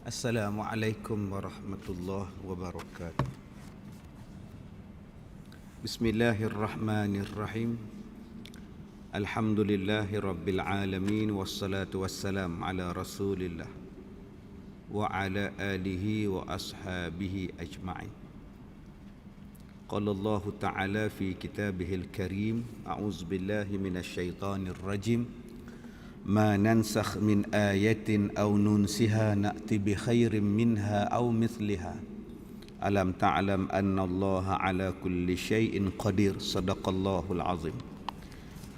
Assalamualaikum warahmatullahi wabarakatuh. Bismillahirrahmanirrahim. Alhamdulillahi rabbil alamin. Wassalatu wassalam ala rasulillah wa ala alihi wa ashabihi ajma'in. Qala Allah ta'ala fi kitabihil karim. A'udzu billahi minasy syaithanir rajim. Ma nansakh min ayatin aw nunsiha na'ti bi khairin minha aw mithliha. Alam ta'lam anna Allah ala kulli syai'in qadir. Sadaqallahul azim.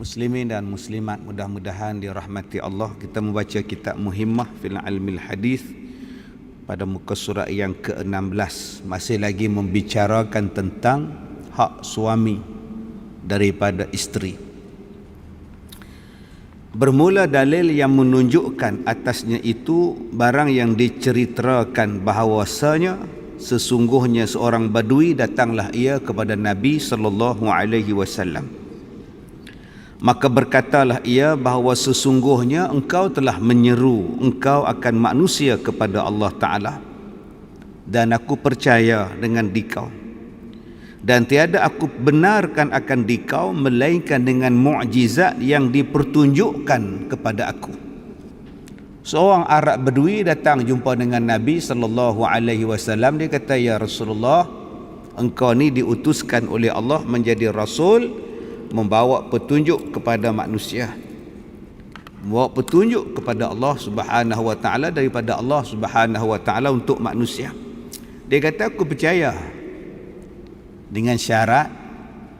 Muslimin dan muslimat, mudah-mudahan dirahmati Allah. Kita membaca kitab Muhimmah fil Ilmil Hadis pada muka surat yang ke-16, masih lagi membicarakan tentang hak suami daripada isteri. Bermula dalil yang menunjukkan atasnya itu barang yang diceritakan bahawasanya sesungguhnya seorang badui datanglah ia kepada Nabi sallallahu alaihi wasallam. Maka berkatalah ia bahawa sesungguhnya engkau telah menyeru engkau akan manusia kepada Allah Ta'ala, dan aku percaya dengan dikau, dan tiada aku benarkan akan dikau melainkan dengan mukjizat yang dipertunjukkan kepada aku. Seorang Arab Badui datang jumpa dengan Nabi sallallahu alaihi wasallam. Dia kata, ya Rasulullah, engkau ni diutuskan oleh Allah menjadi rasul, membawa petunjuk kepada manusia, membawa petunjuk kepada Allah Subhanahu wa taala, daripada Allah Subhanahu wa taala untuk manusia. Dia kata, aku percaya, dengan syarat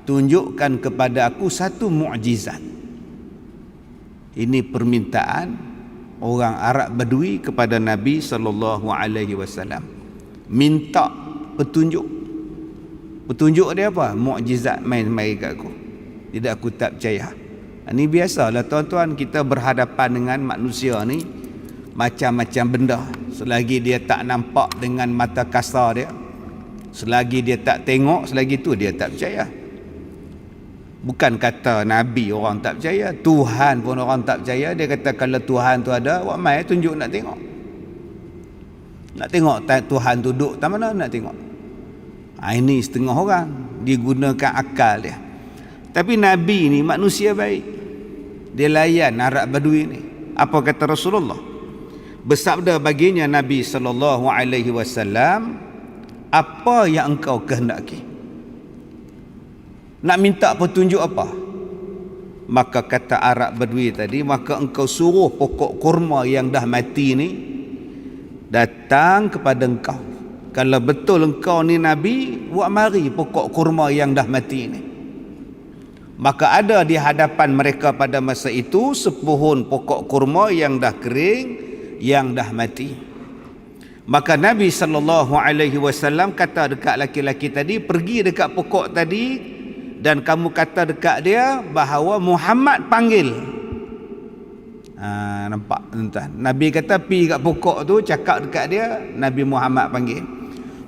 tunjukkan kepada aku satu mukjizat. Ini permintaan orang Arab Badui kepada Nabi sallallahu alaihi wasallam, minta petunjuk. Petunjuk dia apa? Mukjizat main-main kat aku. Tidak, aku tak percaya. Ini biasalah tuan-tuan, kita berhadapan dengan manusia ni macam-macam benda. Selagi dia tak nampak dengan mata kasar dia, selagi dia tak tengok, selagi tu dia tak percaya. Bukan kata Nabi orang tak percaya, Tuhan pun orang tak percaya. Dia kata kalau Tuhan tu ada, awak mai tunjuk nak tengok. Nak tengok Tuhan tu duduk tak mana nak tengok. Ini setengah orang digunakan akal dia. Tapi Nabi ni manusia baik. Dia layan Arab Badui ni. Apa kata Rasulullah? Bersabda baginya Nabi sallallahu alaihi wasallam, apa yang engkau kehendaki? Nak minta petunjuk apa? Maka kata Arab Badui tadi, maka engkau suruh pokok kurma yang dah mati ni datang kepada engkau. Kalau betul engkau ni Nabi, buat mari pokok kurma yang dah mati ni. Maka ada di hadapan mereka pada masa itu sepuhun pokok kurma yang dah kering, yang dah mati. Maka Nabi sallallahu alaihi wasallam kata dekat laki-laki tadi, pergi dekat pokok tadi dan kamu kata dekat dia bahawa Muhammad panggil. Nampak tuan-tuan? Nabi kata pergi kat pokok tu, cakap dekat dia Nabi Muhammad panggil.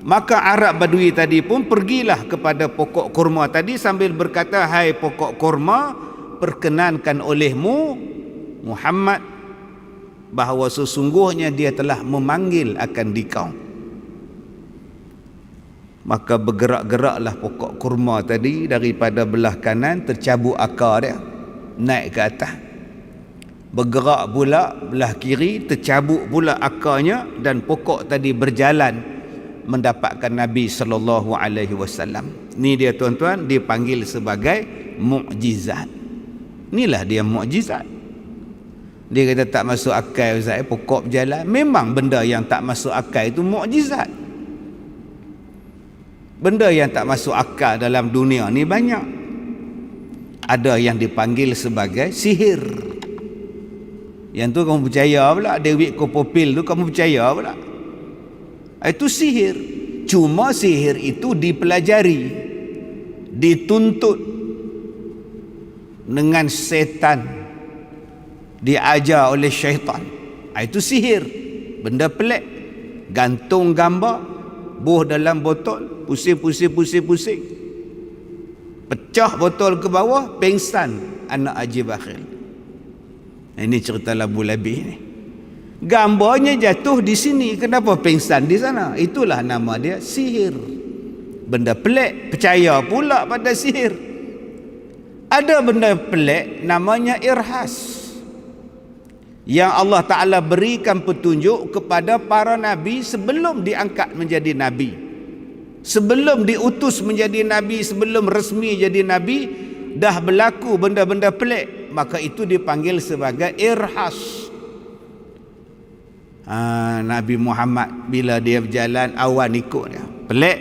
Maka Arab Badui tadi pun pergilah kepada pokok kurma tadi sambil berkata, hai pokok kurma, perkenankan olehmu Muhammad bahawa sesungguhnya dia telah memanggil akan dikau. Maka bergerak-geraklah pokok kurma tadi daripada belah kanan, tercabut akar dia, naik ke atas. Bergerak pula belah kiri, tercabut pula akarnya, dan pokok tadi berjalan mendapatkan Nabi sallallahu alaihi wasallam. Ni dia tuan-tuan, dipanggil sebagai mukjizat. Inilah dia mukjizat. Dia kata tak masuk akal Ustaz, pokok berjalan. Memang benda yang tak masuk akal itu mukjizat. Benda yang tak masuk akal dalam dunia ni banyak. Ada yang dipanggil sebagai sihir. Yang tu kamu percaya pula. Dewi Kopopil tu kamu percaya pula. Itu sihir. Cuma sihir itu dipelajari, dituntut dengan setan, diajar oleh syaitan. Itu sihir. Benda pelik. Gantung gambar, buh dalam botol, pusing. Pecah botol ke bawah, pengsan anak Haji Bakhil. Ini cerita Labu Labih ni. Gambarnya jatuh di sini, kenapa pingsan di sana? Itulah nama dia sihir. Benda pelik, percaya pula pada sihir. Ada benda pelik namanya irhas, yang Allah Ta'ala berikan petunjuk kepada para nabi sebelum diangkat menjadi nabi, sebelum diutus menjadi nabi, sebelum resmi jadi nabi, dah berlaku benda-benda pelik, maka itu dipanggil sebagai irhas. Nabi Muhammad bila dia berjalan, awan ikut dia, pelik.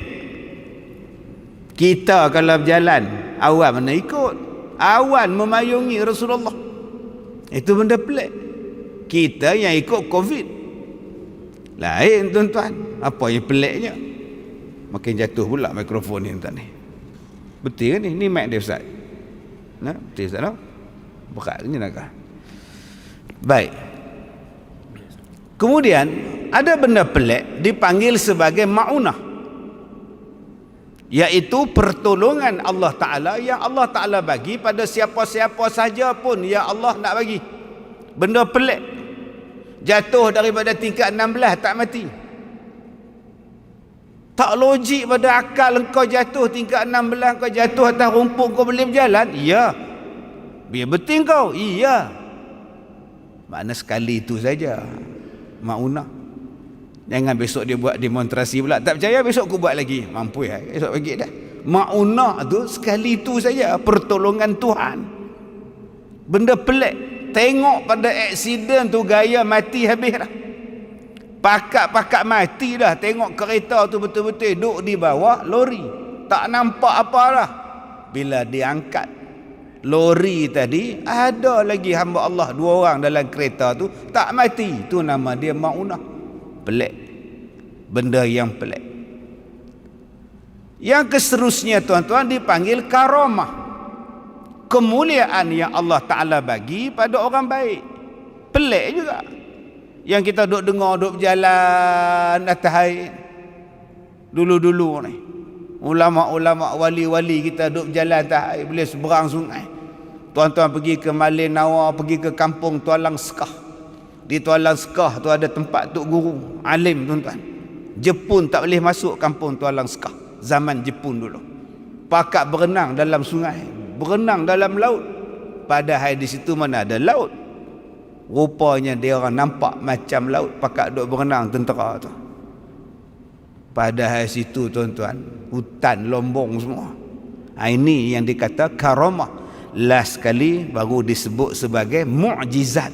Kita kalau berjalan, awan mana ikut? Awan memayungi Rasulullah, itu benda pelik. Kita yang ikut COVID lain, tuan-tuan. Apa yang peliknya? Makin jatuh pula mikrofon ni, tuan ni. Betul ke ni? Ni mic dia, Ustaz. Nah, betul, Ustaz, no? Berat ni nak. Baik. Kemudian ada benda pelik dipanggil sebagai ma'unah, iaitu pertolongan Allah Ta'ala yang Allah Ta'ala bagi pada siapa-siapa saja pun yang Allah nak bagi. Benda pelik, jatuh daripada tingkat 16 tak mati. Tak logik pada akal engkau jatuh tingkat 16, kau jatuh atas rumput, kau boleh berjalan? Ya. Biar betul kau? Iya. Makna sekali itu saja ma'unah. Jangan besok dia buat demonstrasi pula, tak percaya besok aku buat lagi. Mampu ya, besok bagi dah. Ma'unah tu sekali itu saja, pertolongan Tuhan. Benda pelik. Tengok pada aksiden tu, gaya mati habis dah. Pakat-pakat mati dah. Tengok kereta tu betul-betul duduk di bawah lori, tak nampak apa dah. Bila diangkat lori tadi, ada lagi hamba Allah 2 orang dalam kereta tu tak mati. Tu nama dia ma'unah. Pelik. Benda yang pelik. Yang keseterusnya, tuan-tuan, dipanggil karamah. Kemuliaan yang Allah Ta'ala bagi pada orang baik. Pelik juga. Yang kita duk dengar, duk berjalan atas air dulu-dulu ni, ulama-ulama, wali-wali kita duk berjalan atas air, boleh seberang sungai. Tuan-tuan pergi ke Malin Nawar, pergi ke kampung Tualang Sekah. Di Tualang Sekah tu ada tempat Tok Guru alim, tuan-tuan. Jepun tak boleh masuk kampung Tualang Sekah zaman Jepun dulu. Pakat berenang dalam sungai, berenang dalam laut. Padahal di situ mana ada laut. Rupanya dia orang nampak macam laut, pakat duk berenang tentera tu. Padahal situ, tuan-tuan, hutan lombong semua. Ini yang dikata karamah. Last sekali baru disebut sebagai mukjizat.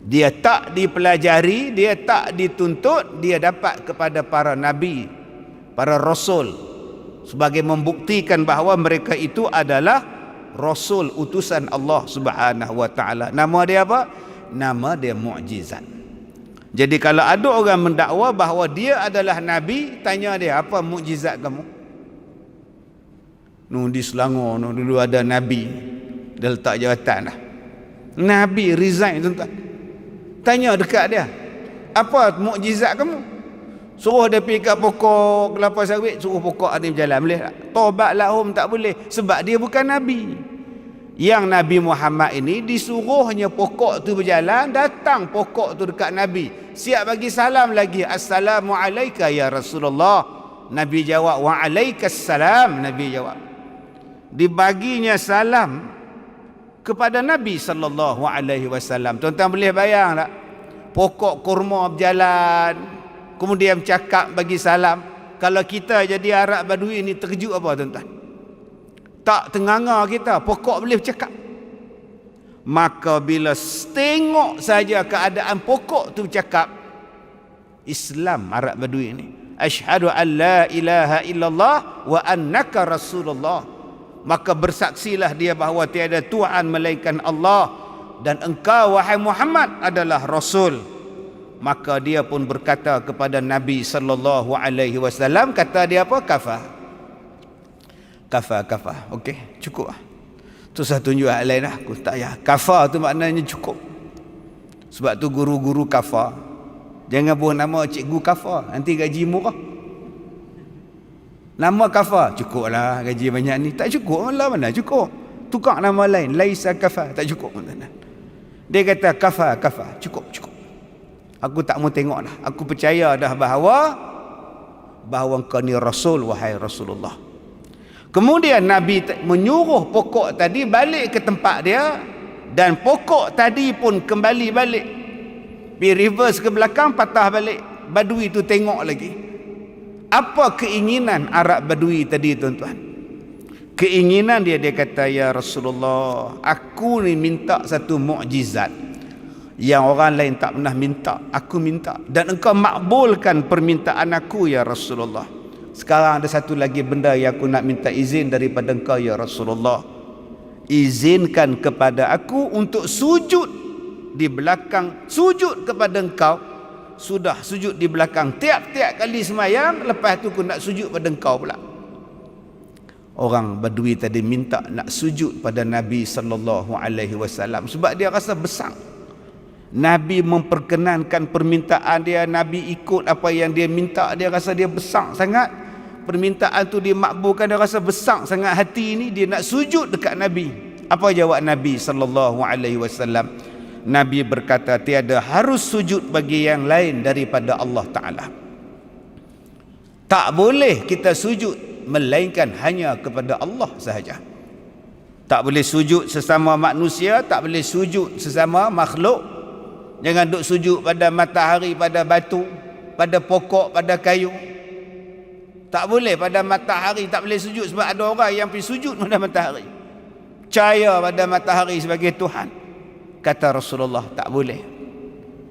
Dia tak dipelajari, dia tak dituntut, dia dapat kepada para nabi, para rasul, sebagai membuktikan bahawa mereka itu adalah rasul utusan Allah Subhanahu wa taala. Nama dia apa? Nama dia mukjizat. Jadi kalau ada orang mendakwa bahawa dia adalah nabi, tanya dia, apa mukjizat kamu? Di Selangor dulu ada nabi, dia letak jawatan dah. Nabi resign, tuan-tuan. Tanya dekat dia, apa mukjizat kamu? Suruh dia pergi kat pokok kelapa sawit, suruh pokok ni berjalan, boleh tak? Tobat lahum, tak boleh, sebab dia bukan nabi. Yang Nabi Muhammad ini disuruhnya pokok tu berjalan, datang pokok tu dekat Nabi, siap bagi salam lagi, Assalamualaikum ya Rasulullah. Nabi jawab, Waalaikumsalam. Nabi jawab, dibaginya salam kepada Nabi sallallahu alaihi wasallam. Tuan-tuan boleh bayang tak? Pokok kurma berjalan, kemudian cakap bagi salam. Kalau kita jadi Arab Badui ni terkejut apa, tuan-tuan? Tak tenganga kita, pokok boleh bercakap. Maka bila tengok saja keadaan pokok tu bercakap, Islam Arab Badui ni, asyhadu an la ilaha illallah wa annaka rasulullah. Maka bersaksilah dia bahawa tiada Tuhan melainkan Allah, dan engkau wahai Muhammad adalah rasul. Maka dia pun berkata kepada Nabi sallallahu alaihi wasallam, kata dia apa? Kafa. Okey, cukup lah. Tu saya tunjuk hal lain lah. Aku tak payah. Kafa tu maknanya cukup. Sebab tu guru-guru kafa, jangan buat nama cikgu kafa, nanti gaji murah. Nama kafa, cukup lah gaji banyak ni. Tak cukup lah, mana cukup. Tukar nama lain, laisa kafa, tak cukup. Dia kata kafa, cukup. Aku tak mau tengok dah. Aku percaya dah bahawa engkau ni Rasul, wahai Rasulullah. Kemudian Nabi menyuruh pokok tadi balik ke tempat dia, dan pokok tadi pun kembali balik. Pergi reverse ke belakang, patah balik. Badui tu tengok lagi. Apa keinginan Arab Badui tadi, tuan-tuan? Keinginan dia kata, ya Rasulullah, aku ni minta satu mukjizat yang orang lain tak pernah minta. Aku minta, dan engkau makbulkan permintaan aku, ya Rasulullah. Sekarang ada satu lagi benda yang aku nak minta izin daripada engkau, ya Rasulullah. Izinkan kepada aku untuk sujud di belakang, sujud kepada engkau. Sudah sujud di belakang tiap-tiap kali semayang, lepas tu aku nak sujud pada engkau pula. Orang Badui tadi minta nak sujud pada Nabi SAW sebab dia rasa besar. Nabi memperkenankan permintaan dia, Nabi ikut apa yang dia minta. Dia rasa dia besar sangat, permintaan tu dia makbulkan. Dia rasa besar sangat hati ini, dia nak sujud dekat Nabi. Apa jawab Nabi SAW? Nabi berkata, tiada harus sujud bagi yang lain daripada Allah Ta'ala. Tak boleh kita sujud melainkan hanya kepada Allah sahaja. Tak boleh sujud sesama manusia, tak boleh sujud sesama makhluk. Jangan duk sujud pada matahari, pada batu, pada pokok, pada kayu. Tak boleh pada matahari, tak boleh sujud sebab ada orang yang pergi sujud pada matahari, percaya pada matahari sebagai Tuhan. Kata Rasulullah, tak boleh.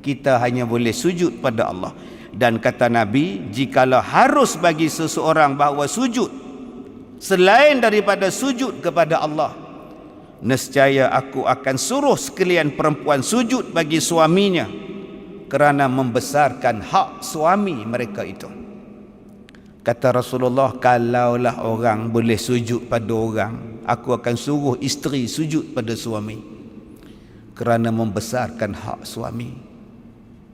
Kita hanya boleh sujud pada Allah. Dan kata Nabi, jikalau harus bagi seseorang bahawa sujud selain daripada sujud kepada Allah, nescaya aku akan suruh sekalian perempuan sujud bagi suaminya kerana membesarkan hak suami mereka itu. Kata Rasulullah, kalaulah orang boleh sujud pada orang, aku akan suruh isteri sujud pada suami kerana membesarkan hak suami.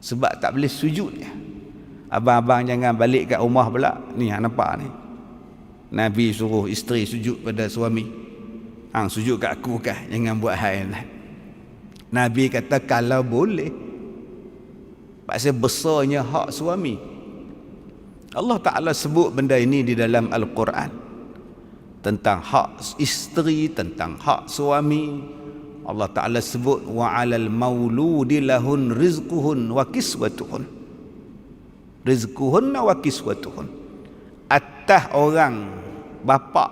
Sebab tak boleh sujud ya. Abang-abang jangan balik kat rumah pula. Ni nampak ni, Nabi suruh isteri sujud pada suami. Hang sujud kat aku kah? Jangan buat hal lain. Nabi kata kalau boleh. Pasal besarnya hak suami. Allah Ta'ala sebut benda ini di dalam Al-Quran, tentang hak isteri, tentang hak suami. Allah Ta'ala sebut, wa 'alal mauludi lahun rizquhun wa kiswatuhun. Rizquhun wa kiswatuhun. Atas orang bapa,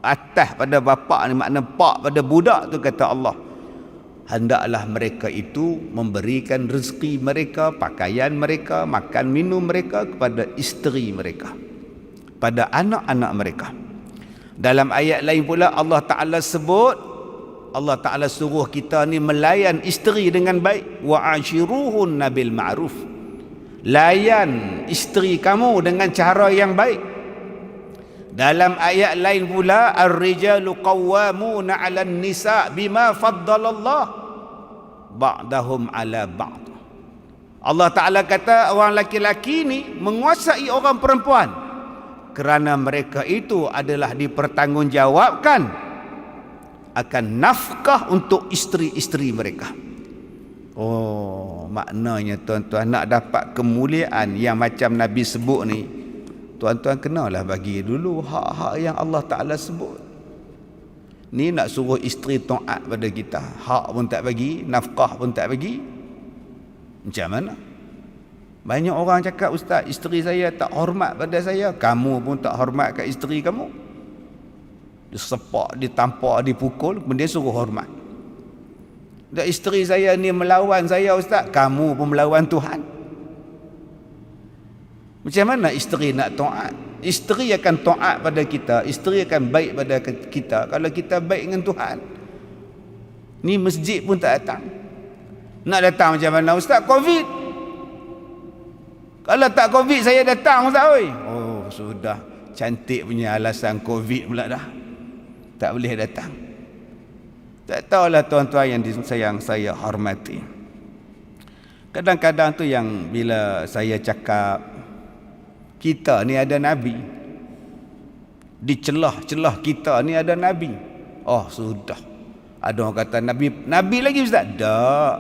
atas pada bapa ni makna pak pada budak tu, kata Allah, hendaklah mereka itu memberikan rezeki mereka, pakaian mereka, makan minum mereka kepada isteri mereka, pada anak-anak mereka. Dalam ayat lain pula Allah Ta'ala sebut, Allah Ta'ala suruh kita ni melayan isteri dengan baik. Wa ashiruhun bil ma'ruf. Layan isteri kamu dengan cara yang baik. Dalam ayat lain pula, ar-rijalu qawwamuna 'alan nisa bima faddalallah ba'dahum 'ala ba'd. Allah Ta'ala kata orang laki-laki ni menguasai orang perempuan kerana mereka itu adalah dipertanggungjawabkan akan nafkah untuk isteri-isteri mereka. Oh, maknanya tuan-tuan, nak dapat kemuliaan yang macam Nabi sebut ni, tuan-tuan kenalah bagi dulu hak-hak yang Allah Ta'ala sebut. Ni nak suruh isteri taat pada kita, hak pun tak bagi, nafkah pun tak bagi. Macam mana? Banyak orang cakap, ustaz, isteri saya tak hormat pada saya. Kamu pun tak hormat kat isteri kamu. Disepak, ditampak, dipukul, kemudian suruh hormat. Dan isteri saya ni melawan saya, ustaz. Kamu pun melawan Tuhan. Macam mana isteri nak taat? Isteri akan taat pada kita, isteri akan baik pada kita kalau kita baik dengan Tuhan. Ni masjid pun tak datang. Nak datang macam mana, ustaz? Covid. Kalau tak Covid saya datang, ustaz. Oi. Oh, sudah. Cantik punya alasan Covid pula dah. Tak boleh datang. Tak tahulah tuan-tuan yang disayang saya hormati. Kadang-kadang tu yang bila saya cakap kita ni ada Nabi, di celah-celah kita ni ada Nabi, oh sudah. Ada orang kata Nabi lagi, ustaz? Tak.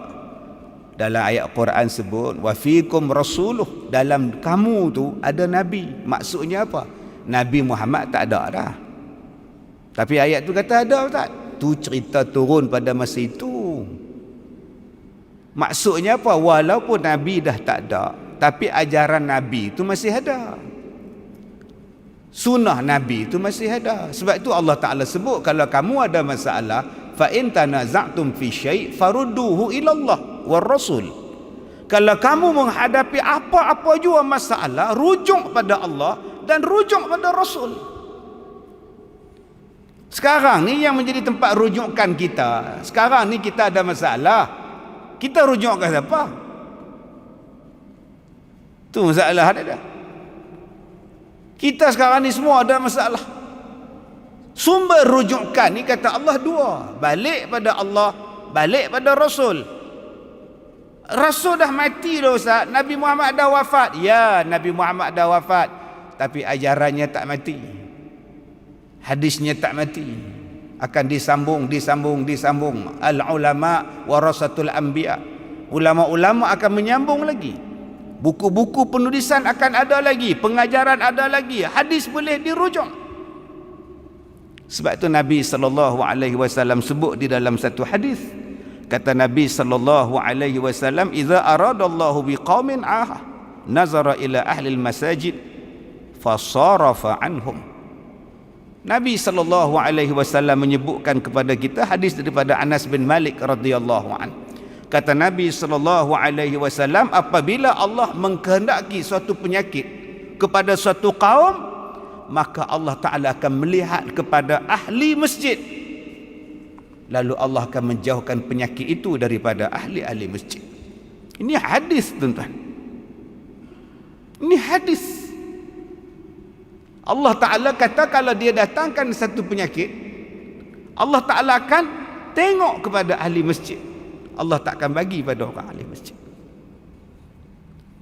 Dalam ayat Quran sebut wa fikum rasuluh, dalam kamu tu ada nabi. Maksudnya apa? Nabi Muhammad tak ada dah. Tapi ayat tu kata ada tak? Tu cerita turun pada masa itu. Maksudnya apa? Walaupun nabi dah tak ada, tapi ajaran nabi itu masih ada. Sunnah nabi itu masih ada. Sebab itu Allah Taala sebut kalau kamu ada masalah, fa in tanaza'tum fi syai' farudduhu ila Allah war rasul. Kalau kamu menghadapi apa-apa jua masalah, rujuk pada Allah dan rujuk pada Rasul. Sekarang ni yang menjadi tempat rujukan kita. Sekarang ni kita ada masalah, kita rujuk ke siapa? Tu masalah ada. Kita sekarang ni semua ada masalah. Sumber rujukan ni kata Allah dua. Balik pada Allah, balik pada Rasul. Rasul dah mati dah Ustaz. Nabi Muhammad dah wafat. Ya, Nabi Muhammad dah wafat, tapi ajarannya tak mati. Hadisnya tak mati. Akan disambung. Al-ulama warasatul anbiya. Ulama-ulama akan menyambung lagi. Buku-buku penulisan akan ada lagi, pengajaran ada lagi, hadis boleh dirujuk. Sebab itu Nabi SAW sebut di dalam satu hadis. Kata Nabi SAW, "Idza aradallahu biqaumin nazara ila ahli al-masajid fasarafa anhum." Nabi SAW menyebutkan kepada kita hadis daripada Anas bin Malik radhiyallahu anhu. Kata Nabi SAW, apabila Allah mengkehendaki suatu penyakit kepada suatu kaum, maka Allah Ta'ala akan melihat kepada ahli masjid, lalu Allah akan menjauhkan penyakit itu daripada ahli-ahli masjid. Ini hadis tuan-tuan. Ini hadis. Allah Ta'ala kata kalau dia datangkan satu penyakit, Allah Ta'ala akan tengok kepada ahli masjid. Allah tak akan bagi pada orang ahli masjid.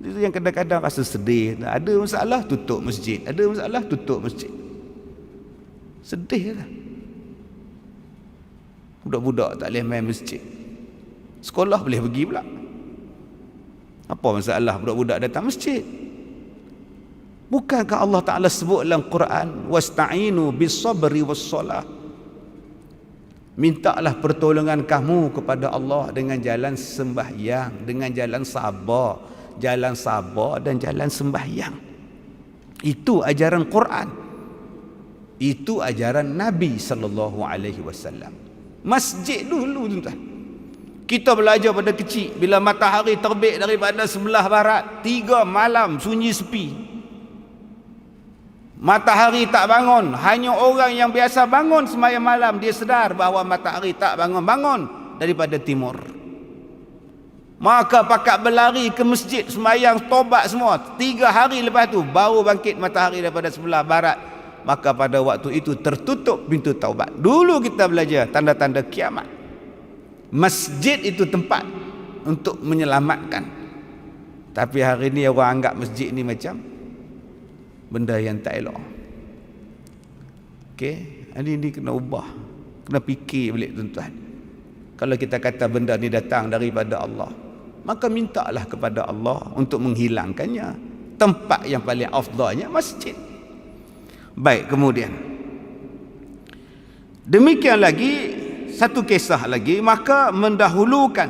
Itu yang kadang-kadang rasa sedih. Ada masalah, tutup masjid. Ada masalah, tutup masjid. Sedih lah. Budak-budak tak boleh main masjid. Sekolah boleh pergi pula. Apa masalah budak-budak datang masjid? Bukankah Allah Ta'ala sebut dalam Quran, wasta'inu bis-sabri was-salah. Mintalah pertolongan kamu kepada Allah dengan jalan sembahyang, dengan jalan sabar dan jalan sembahyang. Itu ajaran Quran. Itu ajaran Nabi SAW. Masjid dulu tuan-tuan. Kita belajar pada kecil, bila matahari terbit daripada sebelah barat, 3 malam sunyi sepi. Matahari tak bangun, hanya orang yang biasa bangun sembahyang malam, dia sedar bahawa matahari tak bangun daripada timur. Maka pakat berlari ke masjid sembahyang tobat semua. 3 hari lepas tu baru bangkit matahari daripada sebelah barat. Maka pada waktu itu tertutup pintu taubat. Dulu kita belajar tanda-tanda kiamat. Masjid itu tempat untuk menyelamatkan. Tapi hari ini orang anggap masjid ni macam benda yang tak elok. Okey, ini kena ubah. Kena fikir balik tuan-tuan. Kalau kita kata benda ni datang daripada Allah, maka mintalah kepada Allah untuk menghilangkannya. Tempat yang paling afdalnya masjid. Baik, kemudian demikian lagi satu kisah lagi, maka mendahulukan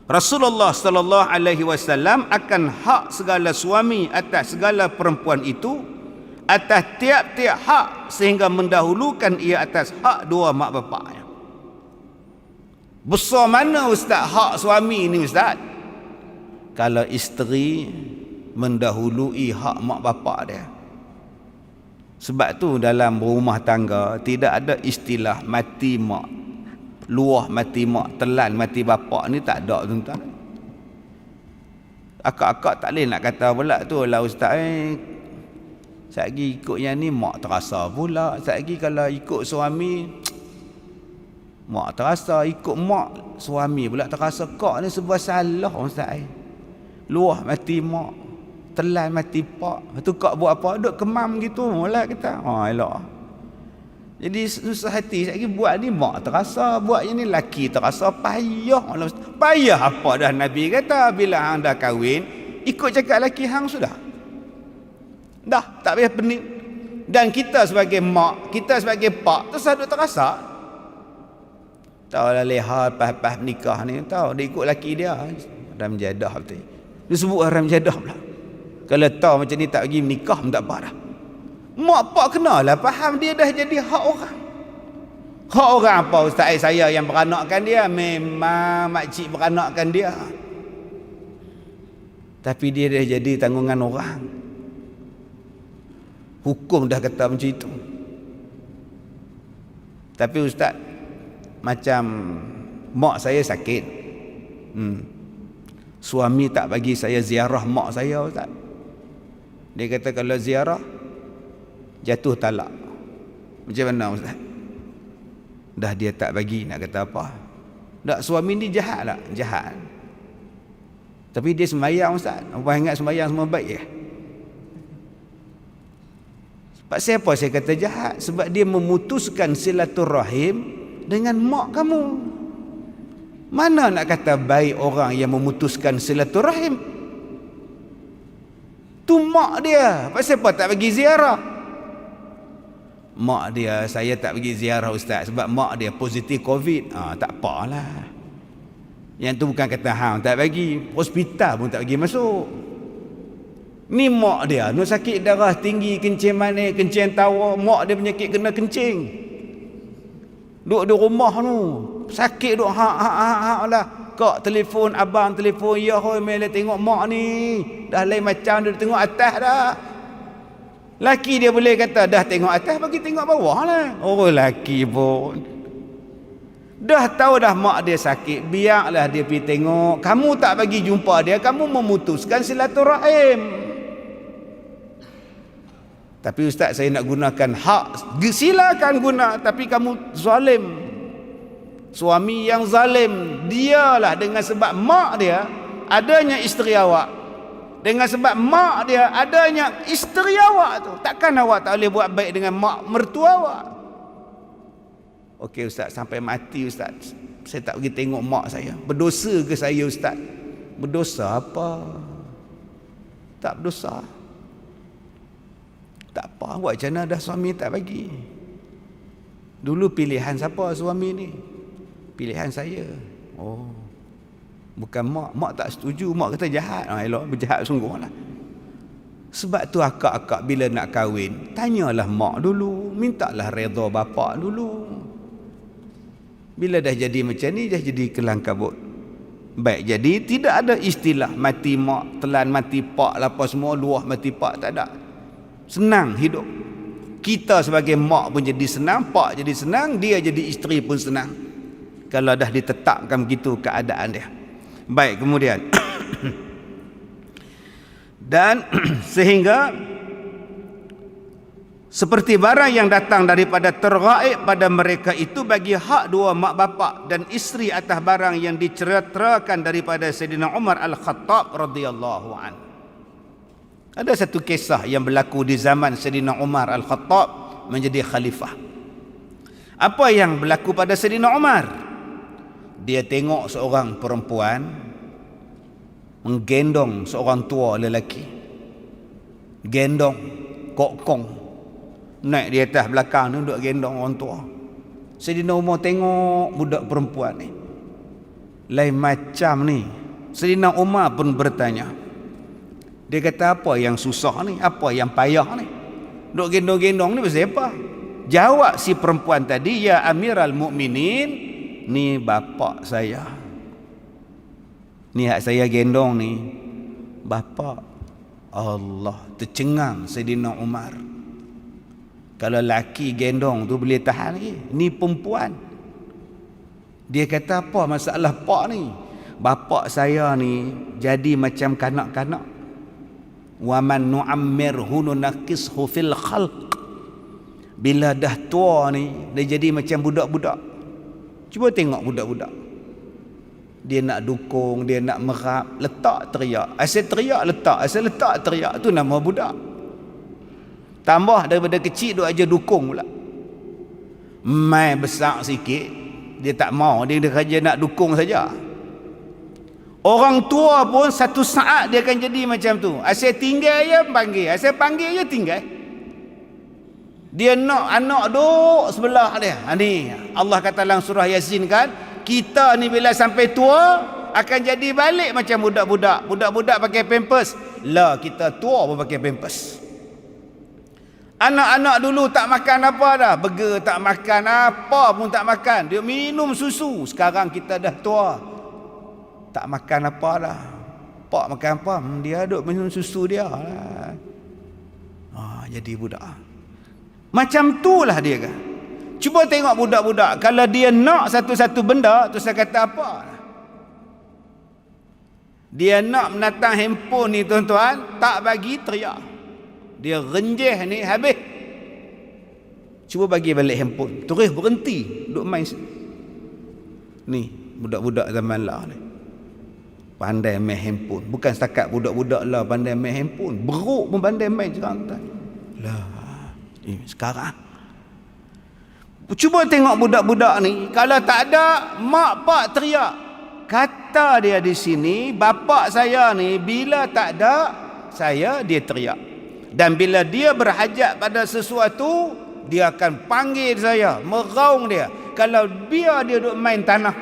Rasulullah sallallahu alaihi wasallam akan hak segala suami atas segala perempuan itu, atas tiap-tiap hak, sehingga mendahulukan ia atas hak dua mak bapaknya. Besar mana ustaz hak suami ni ustaz? Kalau isteri mendahului hak mak bapak dia. Sebab tu dalam rumah tangga tidak ada istilah mati mak, luah mati mak, telan mati bapak, ni tak ada tuan-tuan. Akak-akak tak boleh nak kata pula tu lah ustaz, satgi ikut yang ni mak terasa pula, satgi kalau ikut suami mak terasa, ikut mak suami pula terasa. Kak ni sebuah salah ustaz. Luah mati mak, telan mati pak, lepas tu kak buat apa? Duk kemam gitu lah kita. Elok. Jadi susah hati lagi buat ni mak terasa, buat yang ni laki terasa payah. Payah apa dah Nabi kata bila hang dah kahwin ikut cakap laki hang sudah. Dah tak payah pening. Dan kita sebagai mak, kita sebagai pak tersaduk terasa. Tahu lah leha pas nikah ni tahu dia ikut laki dia. Haram jadah betul. Dia sebut haram jadah pula. Kalau tahu macam ni tak pergi nikah pun tak apa dah. Mak pak kenalah faham dia dah jadi hak orang. Hak orang apa ustaz saya yang beranakkan dia, memang makcik beranakkan dia. Tapi dia dah jadi tanggungan orang. Hukum dah kata macam itu. Tapi ustaz macam mak saya sakit. Suami tak bagi saya ziarah mak saya ustaz. Dia kata kalau ziarah jatuh talak. Macam mana ustaz? Dah dia tak bagi nak kata apa? Tak, suami ni jahat tak? Jahat. Tapi dia sembahyang ustaz. Apa ingat sembahyang semua baik ya? Sebab siapa saya kata jahat? Sebab dia memutuskan silaturahim dengan mak kamu. Mana nak kata baik orang yang memutuskan silaturahim? Tu mak dia. Pasal apa tak bagi ziarah? Mak dia, saya tak pergi ziarah ustaz sebab mak dia positif COVID. Tak apalah. Yang tu bukan kata hang tak bagi, hospital pun tak bagi masuk. Ni mak dia, nak sakit darah tinggi, kencing manis, kencing tawa, mak dia penyakit kena kencing. Duduk di rumah tu, sakit duk hak lah. Kak telefon abang telefon, ya hoi mele tengok mak ni. Dah lain macam dia tengok atas dah. Laki dia boleh kata dah tengok atas bagi tengok bawah lah. Oh laki pun dah tahu dah mak dia sakit, biarlah dia pergi tengok. Kamu tak bagi jumpa dia, kamu memutuskan silaturahim. Tapi ustaz saya nak gunakan hak, silakan guna, tapi kamu zalim. Suami yang zalim, dialah dengan sebab mak dia adanya isteri awak. Dengan sebab mak dia adanya isteri awak tu. Takkan awak tak boleh buat baik dengan mak mertua awak? Okey ustaz, sampai mati ustaz saya tak pergi tengok mak saya. Berdosa ke saya ustaz? Berdosa apa? Tak berdosa. Tak apa, buat macam mana dah suami tak bagi. Dulu pilihan siapa suami ni? Pilihan saya. Oh, bukan mak. Mak tak setuju. Mak kata jahat. Elok, berjahat sungguh lah. Sebab tu akak-akak bila nak kahwin, tanyalah mak dulu, mintalah redha bapak dulu. Bila dah jadi macam ni, dah jadi kelang kabut. Baik, jadi tidak ada istilah mati mak, telan mati pak, apa semua, luah mati pak, tak ada. Senang hidup. Kita sebagai mak pun jadi senang, pak jadi senang, dia jadi isteri pun senang. Kalau dah ditetapkan begitu keadaan dia. Baik, kemudian dan sehingga seperti barang yang datang daripada tergaib pada mereka itu bagi hak dua mak bapak dan isteri atas barang yang diceritakan daripada Sayyidina Umar Al-Khattab radhiyallahu an. Ada satu kisah yang berlaku di zaman Sayyidina Umar Al-Khattab menjadi khalifah. Apa yang berlaku pada Sayyidina Umar? Dia tengok seorang perempuan menggendong seorang tua lelaki, gendong kokong, naik di atas belakang ni duduk gendong orang tua. Sayyidina Umar tengok budak perempuan ni lain macam ni. Sayyidina Umar pun bertanya, dia kata apa yang susah ni, apa yang payah ni, duduk gendong-gendong ni pasal apa? Jawab si perempuan tadi, ya Amiral Mukminin, ni bapak saya, ni hak saya gendong ni bapak. Allah, tercengang Sayyidina Umar. Kalau laki gendong tu boleh tahan lagi, ni perempuan. Dia kata apa masalah pak ni? Bapak saya ni jadi macam kanak-kanak. Wa man nu'ammirhu nunaqishu fil khalq. Bila dah tua ni dia jadi macam budak-budak. Cuba tengok budak-budak. Dia nak dukung, dia nak merap, letak teriak. Asal teriak letak, asal letak teriak, tu nama budak. Tambah daripada kecil duk aja dukung pula. Mai besar sikit, dia tak mau, dia kerja nak dukung saja. Orang tua pun satu saat dia akan jadi macam tu. Asyik tinggal je panggil, asyik panggil je tinggal. Dia nak anak duduk sebelah dia. Ni Allah kata dalam surah Yasin kan, kita ni bila sampai tua akan jadi balik macam budak-budak. Budak-budak pakai pampers, lah kita tua pun pakai pampers. Anak-anak dulu tak makan apa dah, burger tak makan, apa pun tak makan, dia minum susu. Sekarang kita dah tua, tak makan apa dah. Pak makan apa? Dia duduk minum susu dia lah. Jadi budak. Macam tu lah dia kan. Cuba tengok budak-budak, kalau dia nak satu-satu benda, tu saya kata apa? Dia nak menatang handphone ni tuan-tuan, tak bagi, teriak. Dia renjeh ni habis. Cuba bagi balik handphone, terus berhenti duk main. Ni budak-budak zaman lah ni pandai main handphone. Bukan setakat budak-budak lah pandai main handphone, beruk pun pandai main sekarang tak? Lah sekarang cuba tengok budak-budak ni, kalau tak ada mak pak teriak. Kata dia di sini, bapa saya ni bila tak ada saya, dia teriak. Dan bila dia berhajat pada sesuatu, dia akan panggil saya, meraung dia. Kalau biar dia duduk main tanah,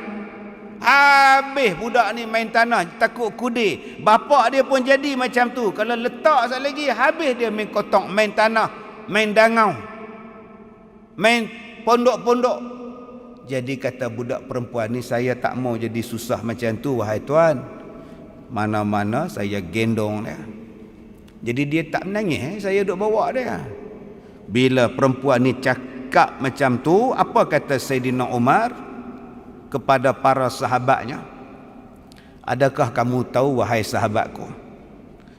habis budak ni main tanah, takut kudir. Bapa dia pun jadi macam tu. Kalau letak sekali lagi, habis dia main kotong, main tanah, main dangau, main pondok-pondok. Jadi kata budak perempuan ni, saya tak mau jadi susah macam tu wahai tuan. Mana-mana saya gendong dia. Jadi dia tak menangis, saya duk bawa dia. Bila perempuan ni cakap macam tu, apa kata Sayyidina Umar kepada para sahabatnya? Adakah kamu tahu wahai sahabatku,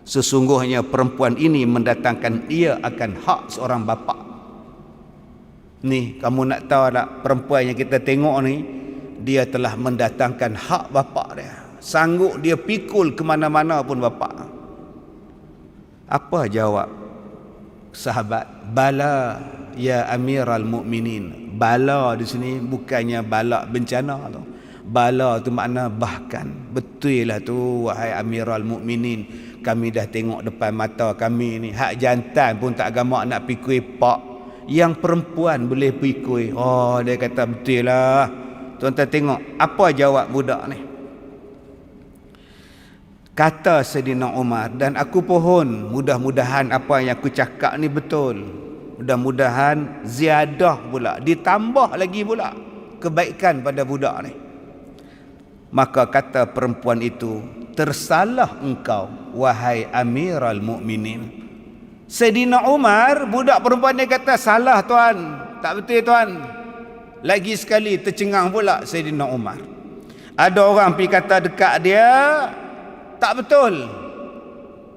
sesungguhnya perempuan ini mendatangkan ia akan hak seorang bapa. Ni kamu nak tahu tak, perempuan yang kita tengok ni, dia telah mendatangkan hak bapa dia. Sanggup dia pikul ke mana-mana pun bapa. Apa jawab sahabat? Bala ya Amiral Mukminin. Bala di sini bukannya bala bencana tu. Bala tu makna bahkan. Betul lah tu wahai Amiral Mukminin. Kami dah tengok depan mata kami ni, hak jantan pun tak gamak nak pikul pak, yang perempuan boleh pikul. Oh, dia kata betul lah. Tuan-tuan tengok apa jawab budak ni. Kata Sayyidina Umar, dan aku pohon mudah-mudahan apa yang aku cakap ni betul. Mudah-mudahan ziyadah pula, ditambah lagi pula kebaikan pada budak ni. Maka kata perempuan itu, tersalah engkau wahai Amiral Mukminin. Sayyidina Umar, budak perempuan dia kata, salah tuan, tak betul tuan. Lagi sekali tercengang pula Sayyidina Umar. Ada orang pergi kata dekat dia, tak betul.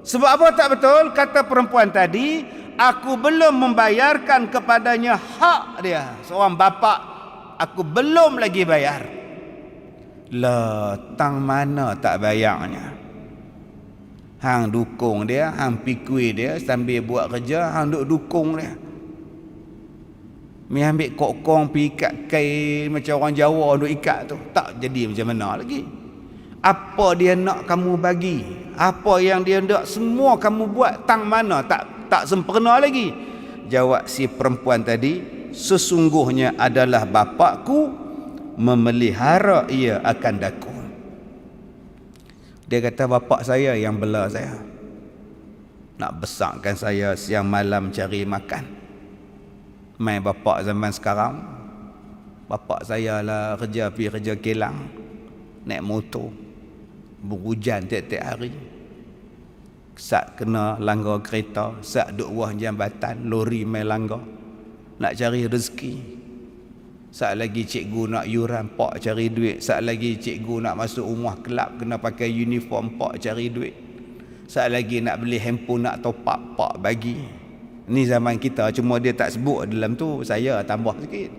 Sebab apa tak betul? Kata perempuan tadi, aku belum membayarkan kepadanya hak dia. Seorang bapa, aku belum lagi bayar. Lah, tang mana tak bayarnya? Hang dukung dia, hang pikui dia sambil buat kerja, hang duk dukung dia. Mi ambil kokong pi ikat kain macam orang Jawa duk ikat tu, tak jadi macam mana lagi. Apa dia nak kamu bagi, apa yang dia nak semua kamu buat, tang mana tak sempurna lagi. Jawab si perempuan tadi, sesungguhnya adalah bapakku memelihara ia akan daku. Dia kata bapak saya yang bela saya, nak besarkan saya siang malam cari makan. Main bapak zaman sekarang, bapak saya lah kerja pergi kerja kilang, naik motor, berhujan tiap-tiap hari. Sat kena langgar kereta, sat duk wah jambatan, lori main langgar, nak cari rezeki. Sat lagi cikgu nak yuran, pak cari duit. Sat lagi cikgu nak masuk rumah kelab, kena pakai uniform, pak cari duit. Sat lagi nak beli handphone, nak top up, pak bagi. Ni zaman kita, cuma dia tak sebut dalam tu, saya tambah sikit.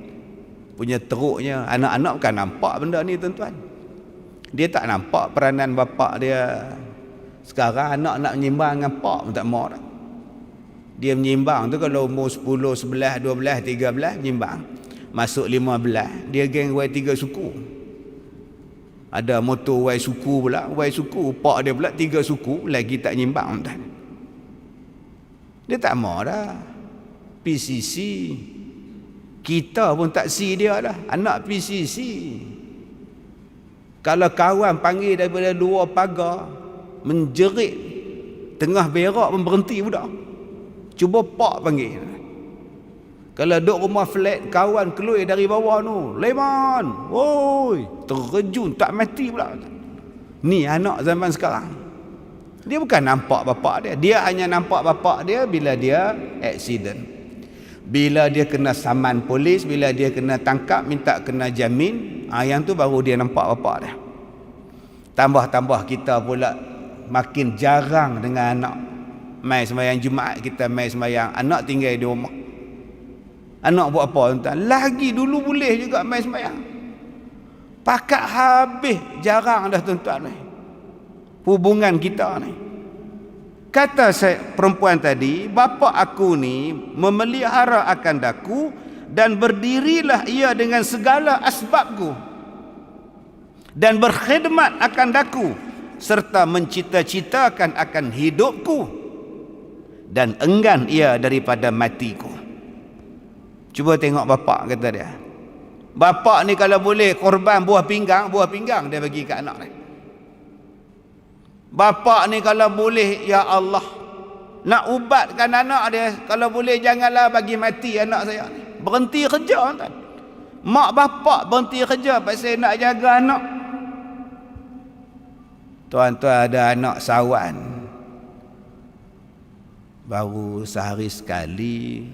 Punya teruknya, anak-anak bukan nampak benda ni tuan-tuan. Dia tak nampak peranan bapak dia. Sekarang anak nak menyimbang dengan pak pun tak mau dah. Dia menyimbang tu kalau umur 10, 11, 12, 13 menyimbang. Masuk 15, dia geng Y3 suku. Ada motor Y suku pula, Y suku, pak dia pula 3 suku, lagi tak nyimbang tuan. Dia tak mau dah. PCC. Kita pun tak si dia dah, anak PCC. Kalau kawan panggil daripada luar pagar, menjerit tengah berak pun berhenti budak. Cuba pak panggil. Kalau duduk rumah flat, kawan keluar dari bawah tu, Leman, woi, terjun tak mati pula. Ni anak zaman sekarang. Dia bukan nampak bapak dia, dia hanya nampak bapak dia bila dia accident, bila dia kena saman polis, bila dia kena tangkap minta kena jamin. Yang tu baru dia nampak bapak dia. Tambah-tambah kita pula makin jarang dengan anak. Mai sembahyang Jumaat kita mai sembahyang, anak tinggal di rumah. Anak buat apa tuan? Lagi dulu boleh juga mai sembahyang. Pakat habis jarang dah tuan-tuan ni. Hubungan kita ni. Kata saya perempuan tadi, bapa aku ni memelihara akan daku dan berdirilah ia dengan segala asbabku dan berkhidmat akan daku serta mencita-citakan akan hidupku dan enggan ia daripada matiku. Cuba tengok bapak, kata dia. Bapak ni kalau boleh korban buah pinggang dia bagi ke anak ni. Bapak ni kalau boleh, ya Allah, nak ubatkan anak dia, kalau boleh janganlah bagi mati anak saya ni. Berhenti kerja tuan. Mak bapak berhenti kerja pasal nak jaga anak. Tuan-tuan ada anak sawan, baru sehari sekali,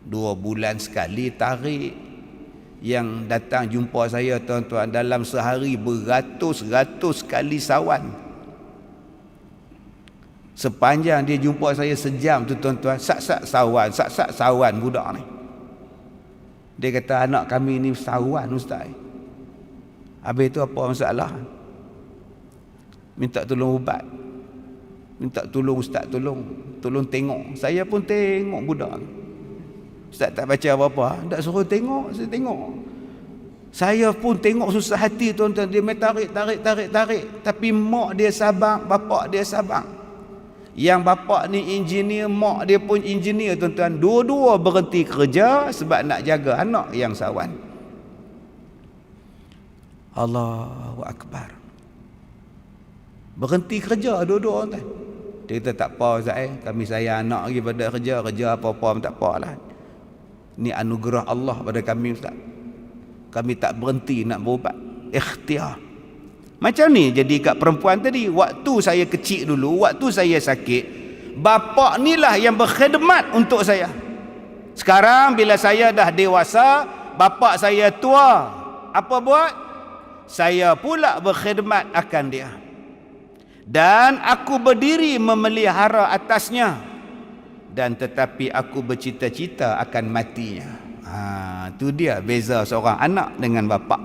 2 bulan sekali tarik. Yang datang jumpa saya tuan-tuan, dalam sehari beratus-ratus kali sawan. Sepanjang dia jumpa saya sejam tu tuan-tuan, sak-sak sawan budak ni. Dia kata anak kami ni sawan ustaz. Habis tu apa masalah? Minta tolong ubat. Minta tolong ustaz, tolong tengok. Saya pun tengok budak ni. Ustaz tak baca apa-apa, tak suruh tengok, saya tengok. Saya pun tengok susah hati tuan-tuan, dia main tarik. Tapi mak dia sabar, bapak dia sabar. Yang bapak ni engineer, mak dia pun engineer tuan-tuan. Dua-dua berhenti kerja sebab nak jaga anak yang sawan. Allahu Akbar. Berhenti kerja dua-dua tuan. Dia kata tak apa Ustaz, kami sayang anak lagi pada kerja apa-apa pun tak apalah. Ni anugerah Allah pada kami Ustaz. Kami tak berhenti nak berubat. Ikhtiar. Macam ni jadi kat perempuan tadi. Waktu saya kecil dulu, waktu saya sakit, bapa ni lah yang berkhidmat untuk saya. Sekarang bila saya dah dewasa, bapa saya tua, apa buat? Saya pula berkhidmat akan dia. Dan aku berdiri memelihara atasnya. Dan tetapi aku bercita-cita akan matinya. Tu dia beza seorang anak dengan bapa.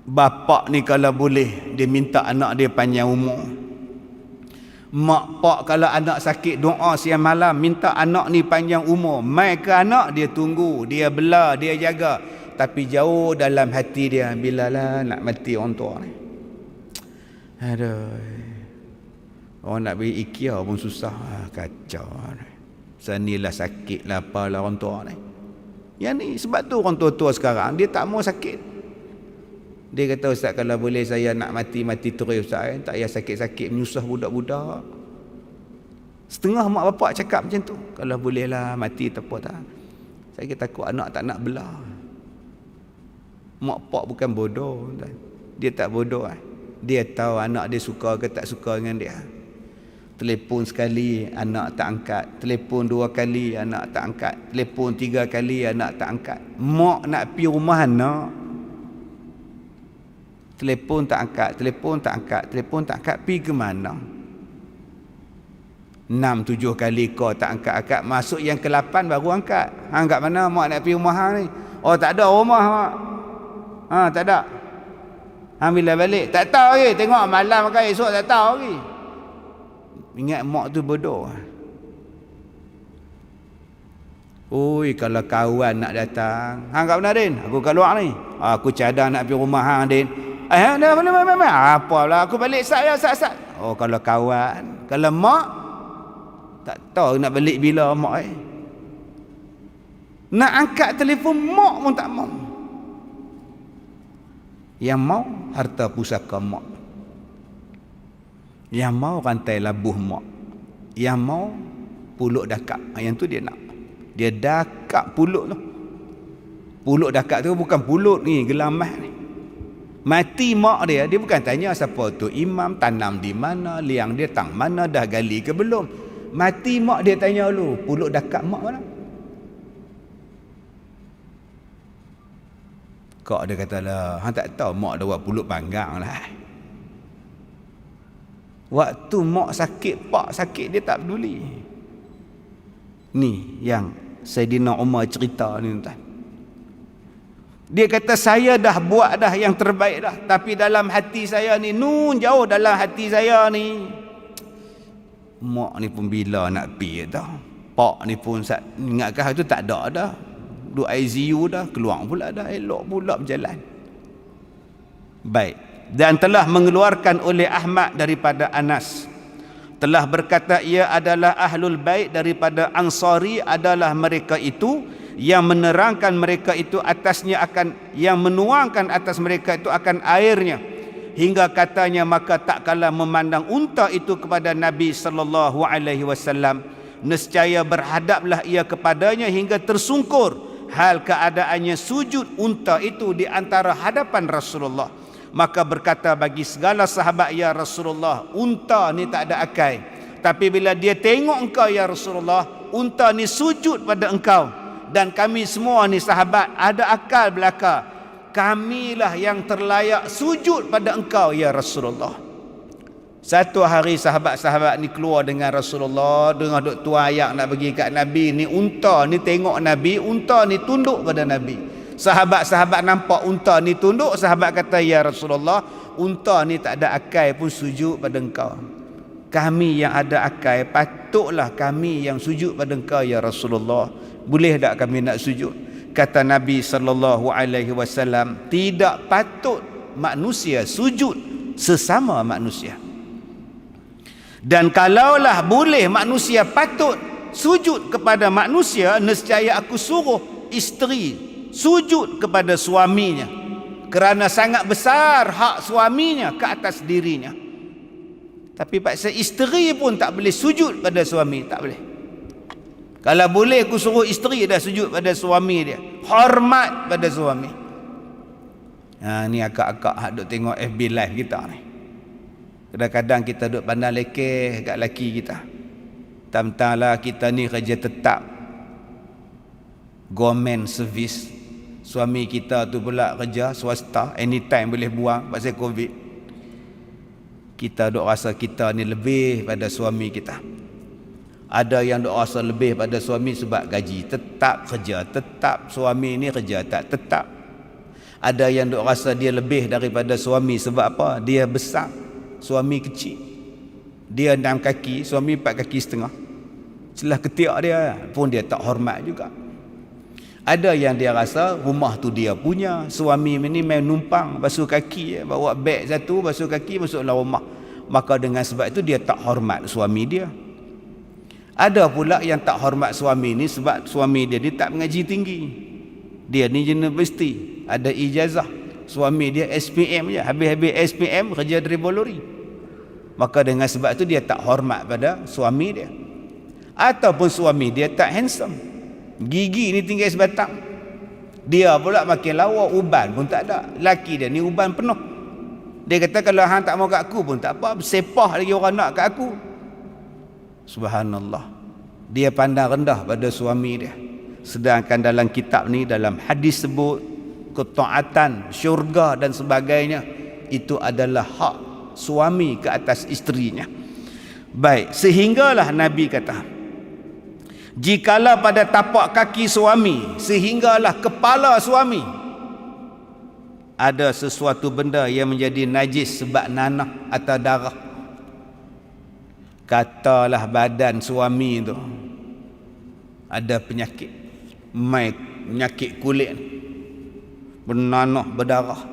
Bapa ni kalau boleh dia minta anak dia panjang umur. Mak pak kalau anak sakit doa siang malam minta anak ni panjang umur. Mai ke anak dia tunggu, dia bela, dia jaga. Tapi jauh dalam hati dia, bilalah nak mati orang tua ni. Aduh. Orang nak beri IKEA pun susah. Kacau. Sanilah sakit lah apalah orang tua ni. Yang ni sebab tu orang tua-tua sekarang dia tak mau sakit. Dia kata ustaz kalau boleh saya nak mati terus ustaz, tak payah sakit-sakit menyusah budak-budak. Setengah mak bapak cakap macam tu. Kalau bolehlah mati tak apa tak. Saya takut anak tak nak belah. Mak pak bukan bodoh. Dia tak bodoh. Dia tahu anak dia suka ke tak suka dengan dia. Telefon sekali anak tak angkat, telefon 2 kali anak tak angkat, telefon 3 kali anak tak angkat. Mak nak pergi rumah anak, telefon tak angkat, telefon tak angkat, pergi ke mana? 6-7 kali kau tak angkat. Masuk yang ke-8 baru angkat. Hang kat mana mak nak pergi rumah hang ni? Oh tak ada rumah mak. Tak ada. Hang bila balik? Tak tahu lagi. Tengok malam ke esok tak tahu lagi. Ingat mak tu bodoh. Oi, kalau kawan nak datang, hang kat mana Din? Aku kat luar ni. Aku cadang nak pergi rumah hang Din. Dah boleh. Apalah, aku balik sat. Oh, kalau kawan, kalau mak tak tahu nak balik bila mak Nak angkat telefon mak pun tak mau. Yang mau harta pusaka mak. Yang mau rantai labuh mak. Yang mau puluk dakap. Yang tu dia nak. Dia dakap puluk tu. Puluk dakap tu bukan puluk ni, gelamah ni. Mati mak dia bukan tanya siapa tu imam, tanam di mana, liang dia tang mana, dah gali ke belum. Mati mak dia tanya lu, puluk dakap mak mana? Kak dia kata lah, hang tak tahu mak dia buat puluk panggang lah. Waktu mak sakit, pak sakit, dia tak peduli. Ni yang Saidina Umar cerita ni tuan. Dia kata saya dah buat dah yang terbaik dah, tapi dalam hati saya ni, jauh dalam hati saya ni, mak ni pun bila nak pergi dah. Pak ni pun ingatkah tu tak ada dah. Duduk ICU dah, keluar pula dah, elok pula berjalan. Baik. Dan telah mengeluarkan oleh Ahmad daripada Anas, telah berkata ia adalah ahlul bait daripada Ansari adalah mereka itu yang menerangkan mereka itu atasnya akan, yang menuangkan atas mereka itu akan airnya, hingga katanya maka tak kalah memandang unta itu kepada Nabi sallallahu alaihi wasallam, nescaya berhadaplah ia kepadanya hingga tersungkur, hal keadaannya sujud unta itu di antara hadapan Rasulullah. Maka berkata bagi segala sahabat, ya Rasulullah, unta ni tak ada akai, tapi bila dia tengok engkau ya Rasulullah, unta ni sujud pada engkau, dan kami semua ni sahabat ada akal belaka, kamilah yang terlayak sujud pada engkau ya Rasulullah. Satu hari sahabat-sahabat ni keluar dengan Rasulullah, dengar duk tuayak nak bagi kat Nabi, ni unta ni tengok Nabi, unta ni tunduk pada Nabi. Sahabat-sahabat nampak unta ni tunduk, sahabat kata, ya Rasulullah, unta ni tak ada akai pun sujud pada engkau. Kami yang ada akai, patutlah kami yang sujud pada engkau ya Rasulullah. Boleh tak kami nak sujud? Kata Nabi sallallahu alaihi wasallam, tidak patut manusia sujud sesama manusia. Dan kalaulah boleh manusia patut sujud kepada manusia, nescaya aku suruh isteri sujud kepada suaminya, kerana sangat besar hak suaminya ke atas dirinya. Tapi paksa isteri pun tak boleh sujud pada suami, tak boleh. Kalau boleh aku suruh isteri dah sujud pada suami dia, hormat pada suami. Ni akak-akak hak duk tengok FB live kita ni. Kadang-kadang kita duk pandang lekeh kat laki kita. Tam-tamlah kita ni kerja tetap, government service. Suami kita tu pula kerja swasta, anytime boleh buang pasal COVID. Kita duk rasa kita ni lebih pada suami kita. Ada yang duk rasa lebih pada suami sebab gaji tetap, kerja tetap. Suami ni kerja tak tetap. Ada yang duk rasa dia lebih daripada suami sebab apa? Dia besar, suami kecil. Dia 6 kaki, suami 4 kaki setengah. Celah ketiak dia pun dia tak hormat juga. Ada yang dia rasa rumah tu dia punya, suami ni main numpang, basuh kaki, bawa beg satu, basuh kaki, masuk dalam rumah. Maka dengan sebab itu dia tak hormat suami dia. Ada pula yang tak hormat suami ni sebab suami dia tak mengaji tinggi. Dia ni universiti, ada ijazah. Suami dia SPM je, habis-habis SPM kerja driver lori. Maka dengan sebab itu dia tak hormat pada suami dia. Ataupun suami dia tak handsome, gigi ni tinggal sebatang, dia pula makin lawa, uban pun tak ada. Laki dia ni uban penuh. Dia kata kalau hang tak mau kat aku pun tak apa, sepah lagi orang nak kat aku. Subhanallah, dia pandang rendah pada suami dia. Sedangkan dalam kitab ni, dalam hadis sebut ketaatan, syurga dan sebagainya, itu adalah hak suami ke atas isterinya. Baik, sehinggalah Nabi kata, jikalau pada tapak kaki suami sehinggalah kepala suami ada sesuatu benda yang menjadi najis sebab nanah atau darah, katalah badan suami tu ada penyakit, mai penyakit kulit ni, bernanah berdarah.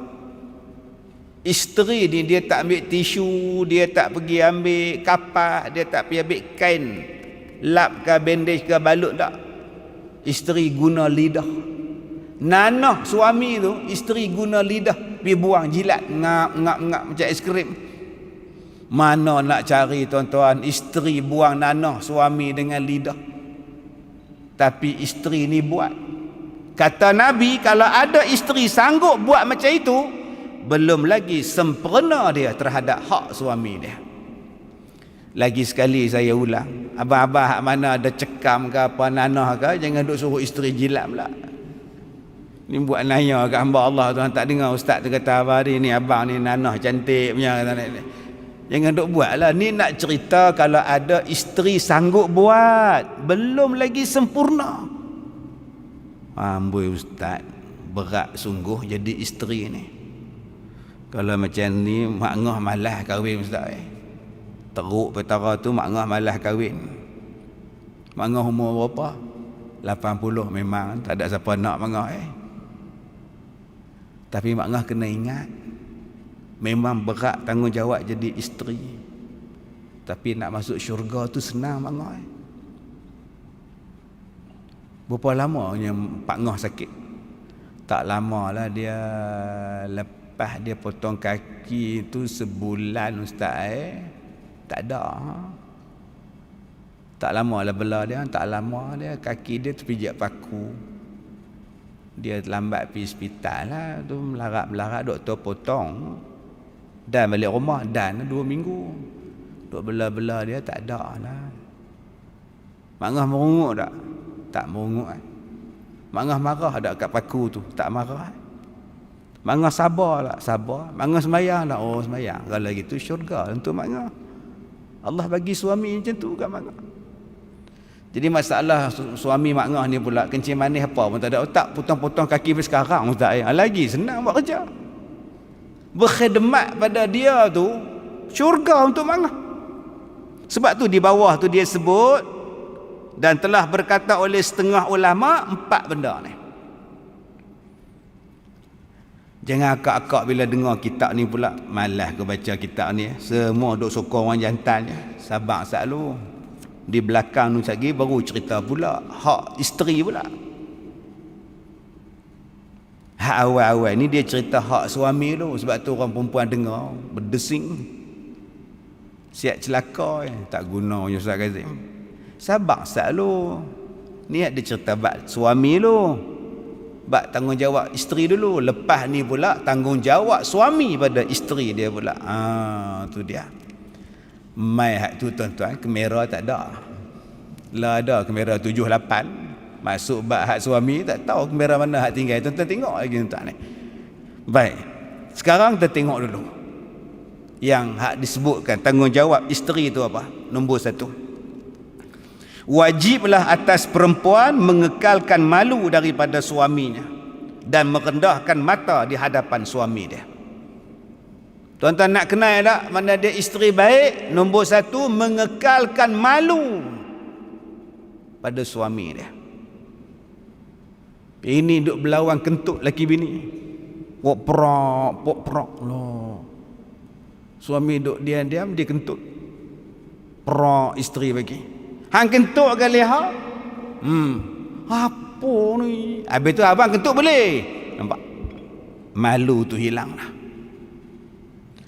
Isteri ni dia tak ambil tisu, dia tak pergi ambil kapas, dia tak pergi ambil kain lap ke bandage ke balut tak. Isteri guna lidah. Nanah suami tu, isteri guna lidah pergi buang, jilat, ngap macam aiskrim. Mana nak cari tuan-tuan isteri buang nanah suami dengan lidah. Tapi isteri ni buat. Kata Nabi, kalau ada isteri sanggup buat macam itu, belum lagi sempurna dia terhadap hak suami dia. Lagi sekali saya ulang, abang-abang hak mana ada cekam ke apa nanah ke, jangan duk suruh isteri jilat pula. Ni buat naya kat hamba Allah tuan, tak dengar ustaz tu kata apa ni abang ni nanah cantik punya kata ni. Jangan duk buat lah. Ni nak cerita kalau ada isteri sanggup buat, belum lagi sempurna. Amboi ustaz, berat sungguh jadi isteri ni. Kalau macam ni mak ngah malas kahwin ustaz. Teruk petara tu mak ngah malas kahwin. Mak ngah umur berapa? 80 memang tak ada siapa nak mak ngah Tapi mak ngah kena ingat, memang berat tanggungjawab jadi isteri. Tapi nak masuk syurga tu senang mak ngah. Berapa lama yang Pak Ngah sakit? Tak lama lah dia, lepas dia potong kaki tu sebulan ustaz tak ada. Tak lama lah bela dia, tak lama dia kaki dia terpijak paku. Dia lambat pergi hospital lah tu, melarat doktor potong. Dan balik rumah dan 2 minggu. Duk bela-bela dia tak ada lah. Mak Ngah merungut tak? Tak merungut. Mak Ngah marah tak kat paku tu? Tak marah. Mak Ngah sabar tak? Sabar. Mak Ngah sembahyang tak? Oh sembahyang. Kalau gitu syurga untuk Mak Ngah. Allah bagi suami macam tu kat Mak Ngah. Jadi masalah suami Mak Ngah ni pula kencing manis apa pun tak ada. Tak potong-potong kaki sampai sekarang ustaz. Lagi senang buat kerja. Berkhidmat pada dia tu syurga untuk Mak Ngah. Sebab tu di bawah tu dia sebut, dan telah berkata oleh setengah ulama 4 benda ni. Jangan akak-akak bila dengar kitab ni pula malas ke baca kitab ni. Semua duk sokong orang jantan je. Sabar selalu. Di belakang tu lagi baru cerita pula hak isteri pula. Hak awal-awal ni dia cerita hak suami tu. Sebab tu orang perempuan dengar berdesing, siap celaka tak guna je Ustaz Kazim. Sabar selalu. Ni ada cerita bab suami tu, bab tanggungjawab isteri dulu. Lepas ni pula tanggungjawab suami pada isteri dia pula. Tu dia. Mai hak tu tuan-tuan, kamera tak ada. Lah ada kamera 78. Masuk bab hak suami tak tahu kamera mana hak tinggal. Tuan-tuan tengok lagi tuan ni. Baik. Sekarang kita tengok dulu yang hak disebutkan tanggungjawab isteri tu apa? Nombor 1. Wajiblah atas perempuan mengekalkan malu daripada suaminya dan merendahkan mata di hadapan suami dia. Tuan-tuan nak kenal tak mana dia isteri baik? Nombor 1, mengekalkan malu pada suami dia. Ini duk berlawan kentut laki bini. Pok prak loh. Suami duk diam-diam dia kentut. Prak isteri bagi. Hang kentut ke leha? Apa ni? Habis tu abang kentut boleh. Nampak? Malu tu hilang lah.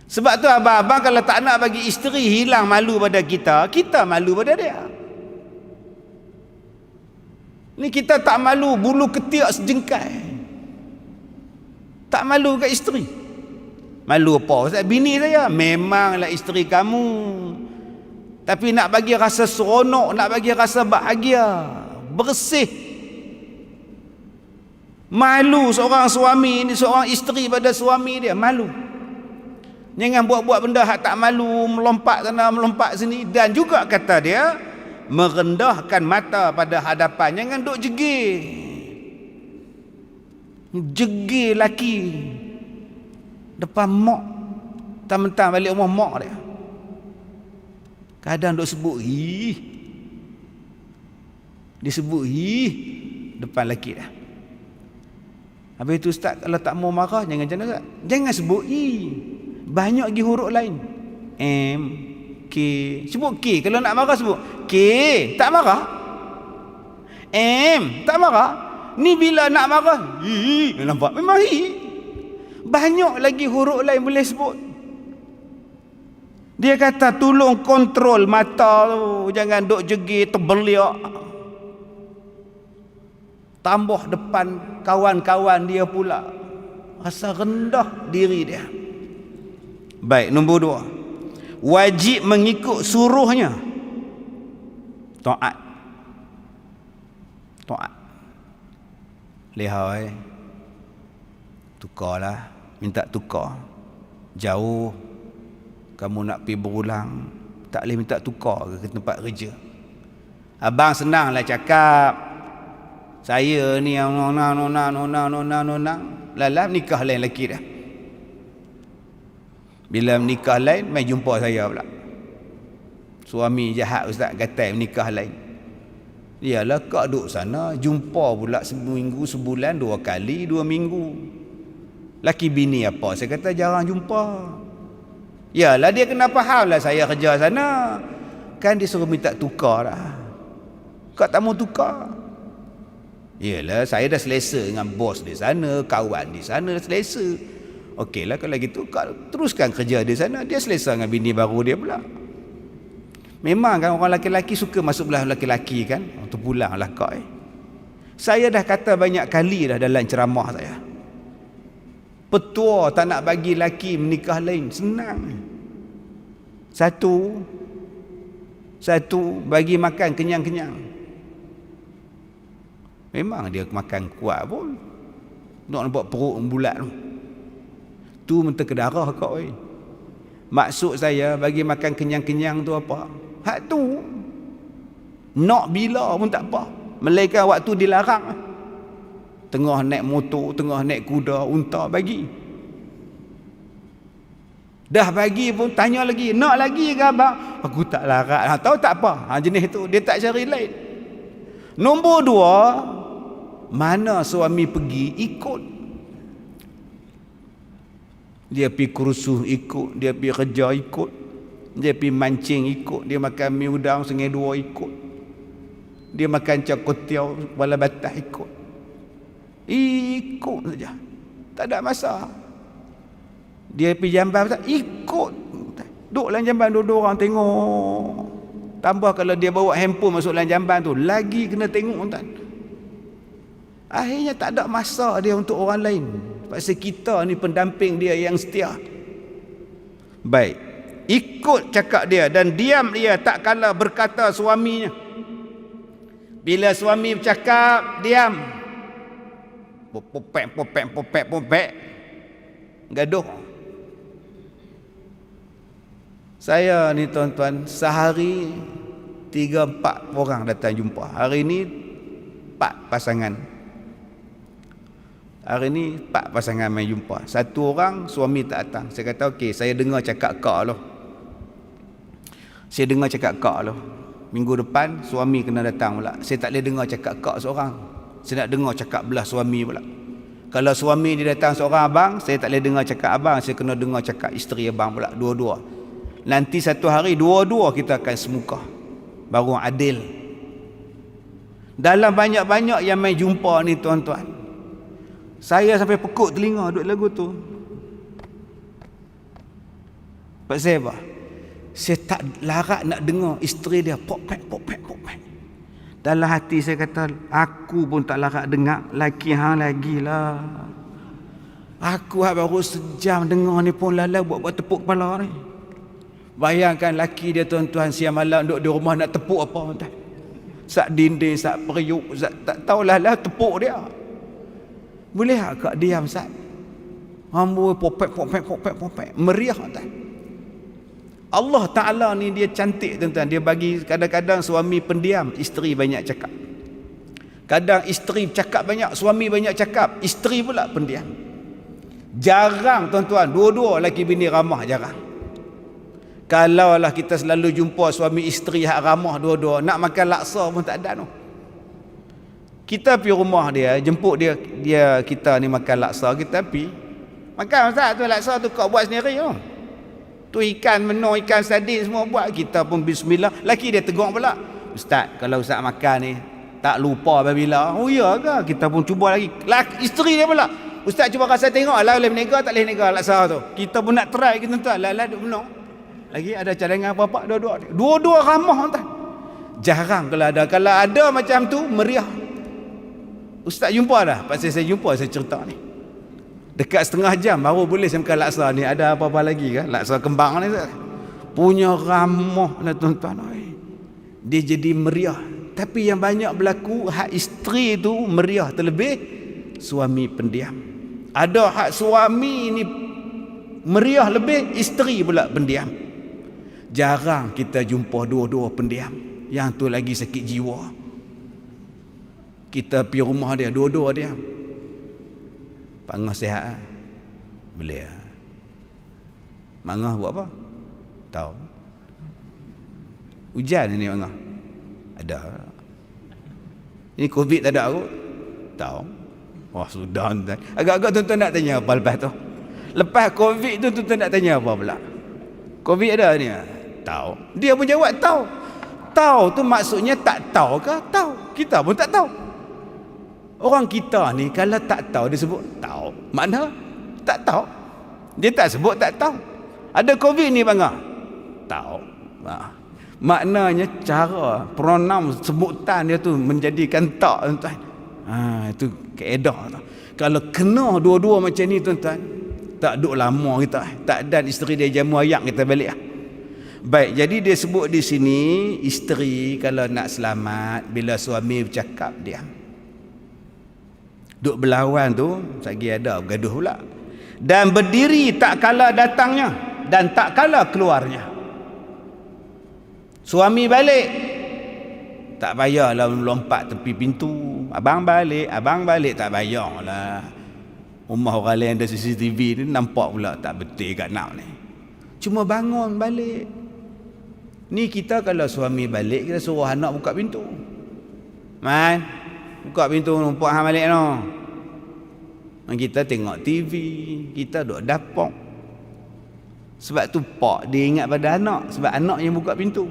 Sebab tu abang-abang kalau tak nak bagi isteri hilang malu pada kita, kita malu pada dia. Ni kita tak malu bulu ketiak sejengkai. Tak malu kat isteri. Malu apa? Ustaz, bini saya memanglah isteri kamu. Tapi nak bagi rasa seronok, nak bagi rasa bahagia, bersih. Malu seorang suami ni, seorang isteri pada suami dia, malu. Jangan buat-buat benda hak tak malu, melompat sana, melompat sini. Dan juga kata dia, merendahkan mata pada hadapan. Jangan duk jegir. Jegir laki depan mak. Mentang-mentang balik rumah mak dia. Kadang duk sebut, dia sebut, depan lelaki dah. Habis tu ustaz, kalau tak mau marah jangan macam mana? Jangan sebut I. Banyak lagi huruf lain. M, K. Sebut K. Kalau nak marah sebut K. Tak marah. M. Tak marah. Ni bila nak marah I. Nampak? Memang I. Banyak lagi huruf lain boleh sebut. Dia kata tolong kontrol mata tu, jangan duk jegir terbeliak. Tambah depan kawan-kawan dia pula. Rasa rendah diri dia. Baik, nombor 2. Wajib mengikut suruhnya. Taat. Taat. Lihai. Tukarlah, minta tukar. Jauh kamu nak pergi berulang, tak boleh minta tukar ke tempat kerja. Abang senanglah cakap, saya ni yang nona lalah nikah lain lelaki dah. Bila menikah lain, mai jumpa saya pula. Suami jahat ustaz, gatai menikah lain. Iyalah kak duduk sana, jumpa pula seminggu, sebulan, 2 kali, 2 minggu. Laki bini apa? Saya kata jarang jumpa. Yalah dia kena faham lah saya kerja sana. Kan dia suruh minta tukar lah. Kau tak mau tukar? Yalah saya dah selesa dengan bos di sana, kawan di sana dah selesa. Okeylah kalau gitu kau teruskan kerja di sana. Dia selesa dengan bini baru dia pula. Memang kan orang lelaki-lelaki suka masuk belah lelaki-lelaki kan. Untuk pulang lah kau Saya dah kata banyak kali dah dalam ceramah saya. Petua tak nak bagi lelaki menikah lain. Senang. Satu bagi makan kenyang-kenyang. Memang dia makan kuat pun. Nak buat perut bulat tu. Tu mentah ke darah kau Maksud saya bagi makan kenyang-kenyang tu apa? Hak tu. Nak bila pun tak apa. Melainkan waktu dilarang. Tengah naik motor, tengah naik kuda, unta bagi. Dah bagi pun tanya lagi, nak lagi ke abang? Aku tak larat. Tahu tak apa? Jenis tu dia tak cari lain. Nombor 2, mana suami pergi ikut. Dia pergi kursus ikut, dia pergi kerja ikut, dia pergi mancing ikut, dia makan mi udang sengai 2 ikut. Dia makan cakotiau kepala batas ikut. Ikut saja. Tak ada masa. Dia pergi jamban ikut. Duduk dalam jamban dua orang tengok. Tambah kalau dia bawa handphone masuk dalam jamban tu, lagi kena tengok tuan. Akhirnya tak ada masa dia untuk orang lain. Pasal kita ni pendamping dia yang setia. Baik. Ikut cakap dia dan diam dia tak kala berkata suaminya. Bila suami bercakap, diam. Popek. Gaduh. Saya ni tuan-tuan, sehari 3-4 orang datang jumpa. Hari ni 4 pasangan. Hari ni 4 pasangan main jumpa. 1 orang suami tak datang. Saya kata okey, saya dengar cakap kak loh. Minggu depan suami kena datang pula. Saya tak boleh dengar cakap kak seorang. Saya nak dengar cakap belah suami pula. Kalau suami dia datang seorang abang, saya tak boleh dengar cakap abang, saya kena dengar cakap isteri abang pula, dua-dua. Nanti satu hari dua-dua kita akan semuka. Baru adil. Dalam banyak-banyak yang main jumpa ni tuan-tuan, saya sampai pekuk telinga duduk lagu tu. Pasal apa? Saya tak larat nak dengar isteri dia popek. Dalam hati saya kata, aku pun tak larat dengar laki hang lagi lah. Aku baru sejam dengar ni pun lala buat tepuk kepala ni. Bayangkan laki dia tuan-tuan siang malam duduk di rumah nak tepuk apa tuan. Sak dinding, sak periuk, tak tahulah lah tepuk dia. Boleh tak diam sat? Hamba popek. Meriah tuan. Allah Ta'ala ni dia cantik tuan-tuan. Dia bagi kadang-kadang suami pendiam, isteri banyak cakap. Kadang isteri cakap banyak, suami banyak cakap, isteri pula pendiam. Jarang tuan-tuan, dua-dua laki bini ramah, jarang. Kalaulah kita selalu jumpa suami isteri hak ramah dua-dua, nak makan laksa pun tak ada no. Kita pergi rumah dia, jemput dia kita ni makan laksa, kita pergi. Makan Ustaz tu laksa tu kau buat sendiri tu. Tu ikan menor, ikan sardin semua buat. Kita pun bismillah. Laki dia tegur pula. Ustaz, kalau Ustaz makan ni tak lupa bila. Oh ya ke? Kita pun cuba lagi. Isteri dia pula. Ustaz cuba rasa tengok lah boleh menega tak boleh menega laksa tu. Kita pun nak try kita tuan. Lah duk menor. Lagi ada cadangan apa-apa dua-dua ramah tuan. Jarang kalau ada macam tu meriah. Ustaz jumpa dah. Pasal saya jumpa saya cerita ni. Dekat setengah jam baru boleh saya makan laksa ni. Ada apa-apa lagi ke? Laksa kembang ni Ustaz. Punya ramah lah tuan-tuan. Dia jadi meriah. Tapi yang banyak berlaku hak isteri tu meriah terlebih suami pendiam. Ada hak suami ni meriah lebih, isteri pula pendiam. Jarang kita jumpa dua-dua pendiam. Yang tu lagi sakit jiwa. Kita pergi rumah dia, dua-dua dia. Pangah sihat boleh. Mangah buat apa? Tahu. Hujan ni mangah. Ada. Ini Covid tak ada kot. Tahu. Wah sudah. Agak-agak tuan-tuan nak tanya apa lepas tu? Lepas Covid tu tuan-tuan nak tanya apa pula? Covid ada ni? Tahu. Dia pun jawab tahu. Tahu tu maksudnya tak tahu ke? Tahu. Kita pun tak tahu. Orang kita ni kalau tak tahu dia sebut tahu. Makna tak tahu. Dia tak sebut tak tahu. Ada Covid ni bangga. Tahu. Maknanya cara pronoun sebutan dia tu menjadikan tak tuan-tuan. Itu kaedah tu. Kalau kena dua-dua macam ni tuan-tuan, tak duk lama kita. Tak dan isteri dia jamu ayak kita balik. Baik, jadi dia sebut di sini isteri kalau nak selamat bila suami bercakap dia. Duk berlawan tu, sagi ada bergaduh pula. Dan berdiri tak kala datangnya dan tak kala keluarnya. Suami balik, tak payahlah melompat tepi pintu. Abang balik tak payahlah. Rumah orang lain ada CCTV ni nampak pula tak betul kat nak ni. Cuma bangun balik. Ni kita kalau suami balik kita suruh anak buka pintu. Man, buka pintu nampak hang balik no. Kita tengok TV, kita duduk dapur. Sebab tu pak dia ingat pada anak, sebab anak yang buka pintu.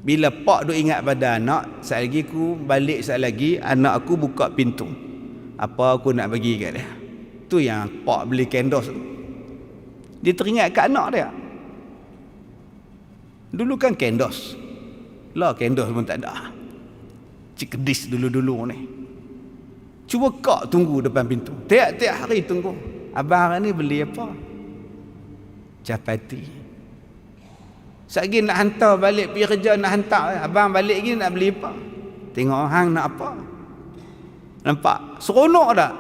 Bila pak duk ingat pada anak, sekali lagi aku balik sekali lagi anak aku buka pintu. Apa aku nak bagi kat dia? Tu yang pak beli kendos tu. Dia teringat kat anak dia. Dulu kan kendos. Lah kendos pun tak ada. Cikedis dulu-dulu ni. Cuba kak tunggu depan pintu. Tiap-tiap hari tunggu. Abang ni beli apa? Capati. Sekali nak hantar balik pergi kerja nak hantar. Abang balik lagi nak beli apa? Tengok hang nak apa? Nampak? Seronok tak?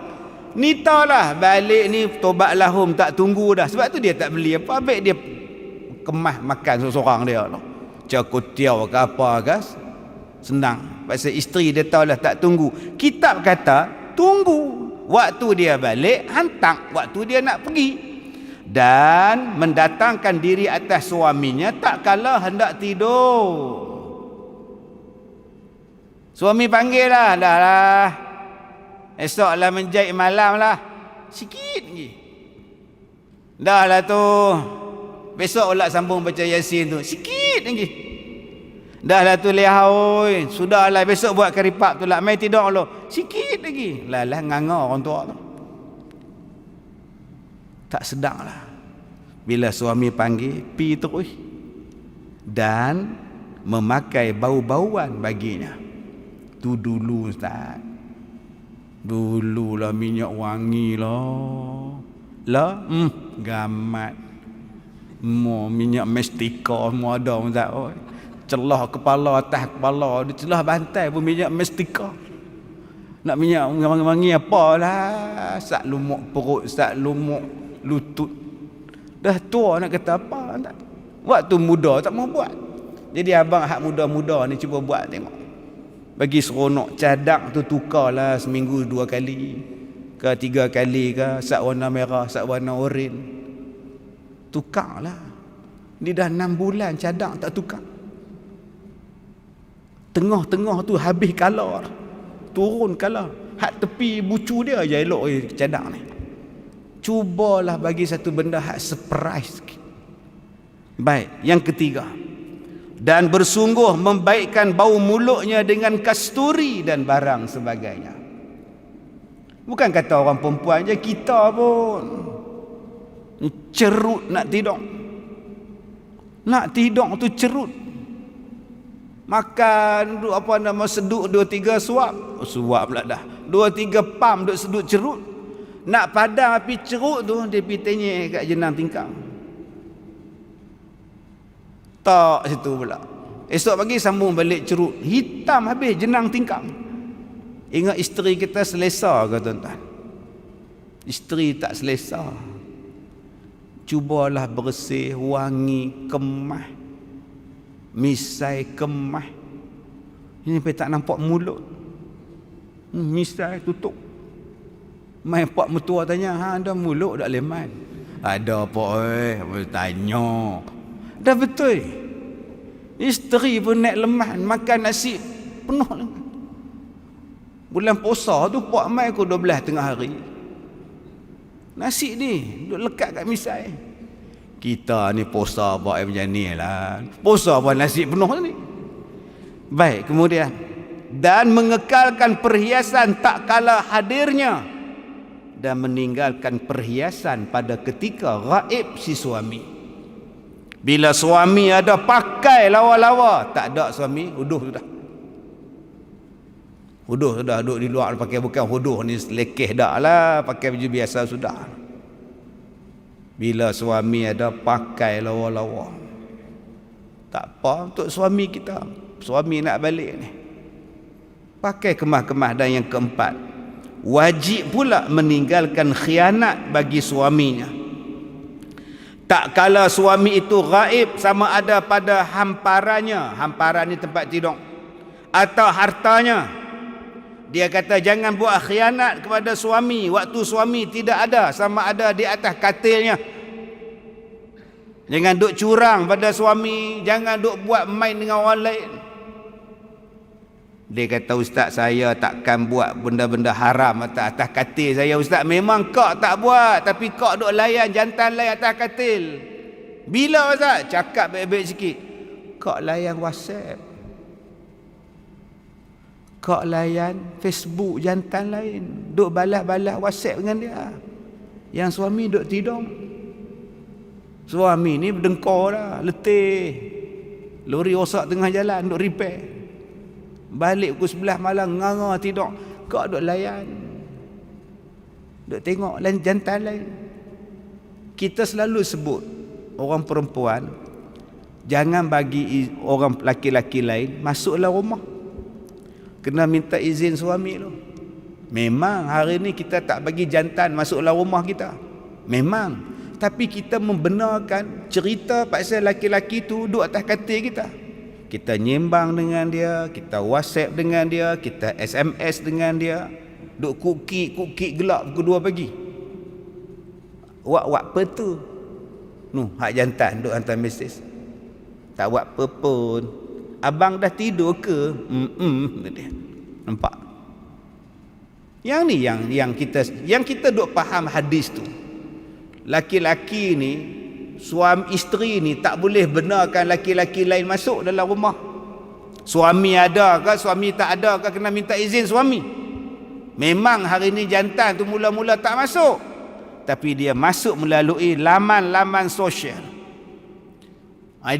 Ni tahulah balik ni tobat lahum tak tunggu dah. Sebab tu dia tak beli apa. Baik dia kemas makan seorang dia lah. Cakutiau ke apa ke? Senang. Pasal isteri dia tahulah tak tunggu. Kitab kata tunggu. Waktu dia balik hantar. Waktu dia nak pergi. Dan mendatangkan diri atas suaminya tak kala hendak tidur. Suami panggil lah. Dah lah. Esoklah menjahit malam lah. Sikit lagi. Dah lah tu. Besok pula sambung baca Yasin tu. Sikit lagi. Dah lah tu lehoi. Sudahlah besok buat karipap tu lah. Mai tidur dulu. Sikit lagi. Lah nganga orang tua tu. Tak sedang lah. Bila suami panggil, pi terus. Dan memakai bau-bauan baginya. Tu dulu Ustaz. Dululah minyak wangi lah. Lah, gamat. Mau minyak mestika semua ada Ustaz. Oh. Celah kepala atas kepala, dia celah bantai pun minyak mestika. Nak minyak wangi-wangi apalah. Sak lumuk perut, sak lumuk lutut. Dah tua nak kata apa tak? Waktu muda tak mau buat. Jadi abang hak muda-muda ni cuba buat tengok. Bagi seronok cadak tu tukarlah seminggu 2 kali ke 3 kali ke, sak warna merah, sak warna oranye. Tukarlah. Ni dah 6 bulan cadak tak tukar. Tengah-tengah tu habis kalor. turun kalah. Hak tepi bucu dia je elok cadang ni. Cubalah bagi satu benda hak surprise sikit. Baik, yang ketiga, dan bersungguh membaikkan bau mulutnya dengan kasturi dan barang sebagainya. Bukan kata orang perempuan je, kita pun cerut nak tidur. Nak tidur tu cerut. Makan apa nama seduk 2-3 suap. Suap pula dah. 2-3 pam duk seduk cerut. Nak padam api cerut tu dia pergi tenyek kat jenang tingkang. Tak situ pula. Esok pagi sambung balik cerut. Hitam habis jenang tingkang. Ingat isteri kita selesa ke tuan-tuan? Isteri tak selesa. Cubalah bersih, wangi, kemas. Misai, kemas. Ini sampai tak nampak mulut. Misai tutup. Mai pak mertua tanya, ada mulut tak leman? Ada pak tanya. Dah betul. Isteri pun naik leman, makan nasi penuh leman. Bulan puasa tu pak mai aku 12 tengah hari. Nasi ni duk lekat kat misai. Kita ni puasa buat macam ni lah. Puasa buat nasi penuh ni. Baik, kemudian dan mengekalkan perhiasan tak kala hadirnya dan meninggalkan perhiasan pada ketika gaib si suami. Bila suami ada pakai lawa-lawa, tak ada suami, huduh sudah. Huduh sudah, duduk di luar pakai bukan huduh ni lekeh dak lah, pakai baju biasa sudah. Bila suami ada pakai lawa-lawa, tak apa untuk suami kita. Suami nak balik ni, pakai kemah-kemah. Dan yang keempat, wajib pula meninggalkan khianat bagi suaminya. Tak kala suami itu gaib, sama ada pada hamparannya, hamparan ni tempat tidur, atau hartanya. Dia kata jangan buat khianat kepada suami waktu suami tidak ada, sama ada di atas katilnya. Jangan duk curang pada suami, jangan duk buat main dengan orang lain. Dia kata, ustaz saya takkan buat benda-benda haram atas katil saya ustaz. Memang kau tak buat, tapi kau duk layan jantan lain atas katil. Bila ustaz? Cakap baik-baik sikit. Kau layan WhatsApp, kau layan Facebook jantan lain, duk balas-balas WhatsApp dengan dia. Yang suami duk tidur. Suami ni berdengkar dah, letih. Lori rosak tengah jalan, duk repair. Balik pukul 11 malam nganga tidur. Kau duk layan, duk tengok lain jantan lain. Kita selalu sebut orang perempuan jangan bagi orang laki-laki lain masuklah rumah. Kena minta izin suami tu. Memang hari ni kita tak bagi jantan masuklah rumah kita. Memang. Tapi kita membenarkan cerita pasal laki-laki tu duduk atas katil kita. Kita nyembang dengan dia, kita WhatsApp dengan dia, kita SMS dengan dia. Duk kukik gelap pukul 2 pagi. Wak apa tu? Hak jantan duk hantar mesej. Tak buat apa pun. Abang dah tidur ke? Nampak? Yang ni yang kita duk faham hadis tu. Laki-laki ni, suami isteri ni tak boleh benarkan laki-laki lain masuk dalam rumah. Suami ada ke, suami tak ada ke, kena minta izin suami. Memang hari ni jantan tu mula-mula tak masuk, tapi dia masuk melalui laman-laman sosial.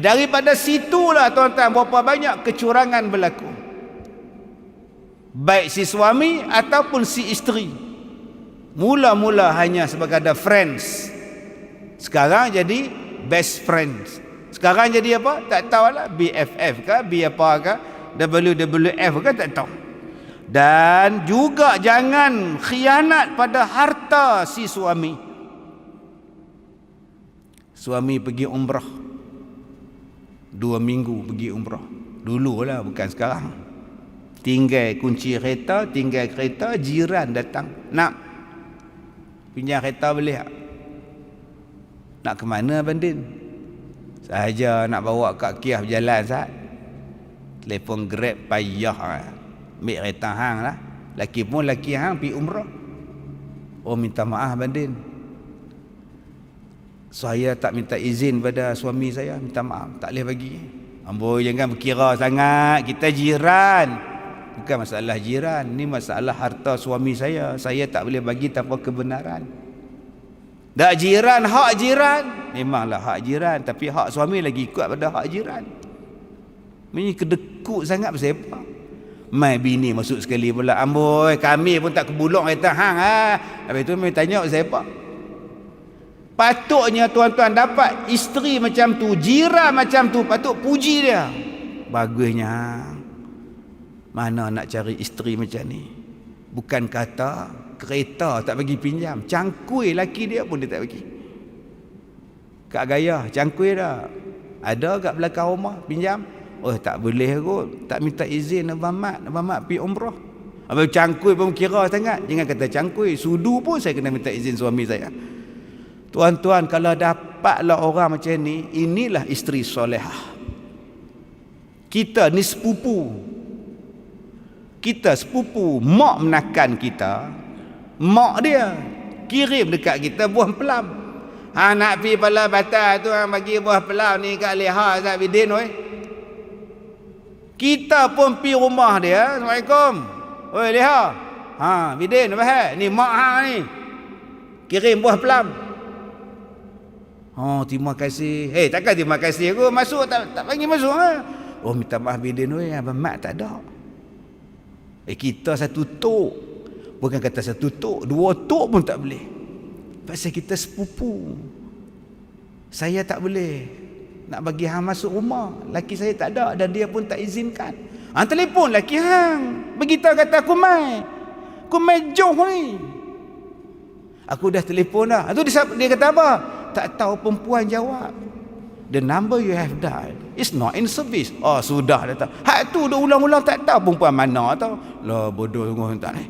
Daripada situlah tuan-tuan berapa banyak kecurangan berlaku. Baik si suami ataupun si isteri. Mula-mula hanya sebagai friends, sekarang jadi best friends. Sekarang jadi apa? Tak tahulah, BFF ke, B apa ke, WWF ke, tak tahu. Dan juga jangan khianat pada harta si suami. Suami pergi umrah, 2 minggu pergi umrah. Dulu lah, bukan sekarang. Tinggal kunci kereta, jiran datang, nak pinjam kereta boleh tak? Nak ke mana Bandin? Sahaja nak bawa Kak Kiah berjalan saat. Telefon Grab payah. Ambil kereta hang lah. Laki pun laki hang pergi umrah. Oh, minta maaf Bandin, saya tak minta izin pada suami saya, minta maaf, tak boleh bagi. Amboi, jangan berkira sangat, kita jiran. Bukan masalah jiran, ni masalah harta suami saya tak boleh bagi tanpa kebenaran. Dak jiran, hak jiran, memanglah hak jiran, tapi hak suami lagi kuat pada hak jiran. Ini kedekut sangat pasal apa? Mai bini masuk sekali pula, amboi kami pun tak kebulung kata hang Habis tu mai tanya pasal apa? Patutnya tuan-tuan dapat isteri macam tu, jiran macam tu, patut puji dia. Bagusnya. Mana nak cari isteri macam ni? Bukan kata kereta tak bagi pinjam, cangkui laki dia pun dia tak bagi. Kak Gaya cangkui dah. Ada kat belakang rumah pinjam. Oh, tak boleh kot, tak minta izin Abang Mat pergi umrah. Abang cangkui pun kira sangat. Jangan kata cangkui, sudu pun saya kena minta izin suami saya. Tuan-tuan, kalau dapatlah orang macam ni, inilah isteri solehah. Kita ni sepupu. Kita sepupu, mak menakan kita, mak dia kirim dekat kita buah pelam. Nak pergi pala batal tu, bagi buah pelam ni kat Leha Azab Bidin. Kita pun pergi rumah dia. Assalamualaikum. Oi Leha. Bidin apa ni mak hang ni kirim buah pelam. Oh, terima kasih. Takkan terima kasih aku, masuk tak panggil masuk Oh, minta maaf Bidin, Abang Mat tak ada. Kita satu tok. Bukan kata satu tok, dua tok pun tak boleh. Pasal kita sepupu. Saya tak boleh nak bagi hang masuk rumah. Laki saya tak ada dan dia pun tak izinkan. Telefon laki hang, beritahu kata aku mai jauh ni. Aku dah telefon dah. Tu dia kata apa? Tak tahu, perempuan jawab. The number you have dialed is not in service. Oh, sudah dah tahu. Hak tu dah ulang-ulang tak tahu perempuan mana tahu. Lah bodoh sungguh tak ni.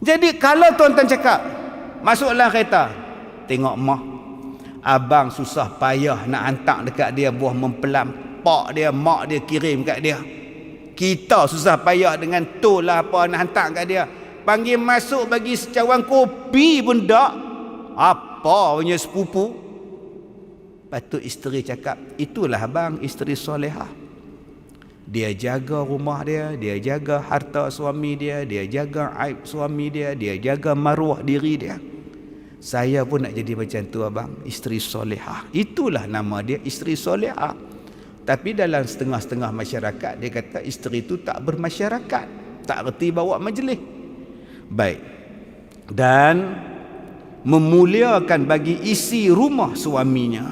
Jadi kalau tuan-tuan cakap masuklah kereta, tengok mak abang susah payah nak hantar dekat dia buah mempelam, pak dia, mak dia kirim kat dia. Kita susah payah dengan tol lah apa nak hantar kat dia. Panggil masuk bagi secawan kopi pun tak. Apa punya sepupu? Patut isteri cakap, itulah abang isteri solehah. Dia jaga rumah dia jaga harta suami dia jaga aib suami dia jaga maruah diri dia. Saya pun nak jadi macam tu abang, isteri solehah. Itulah nama dia, isteri solehah. Tapi dalam setengah-setengah masyarakat, dia kata isteri itu tak bermasyarakat, tak reti bawa majlis. Baik. Dan memuliakan bagi isi rumah suaminya.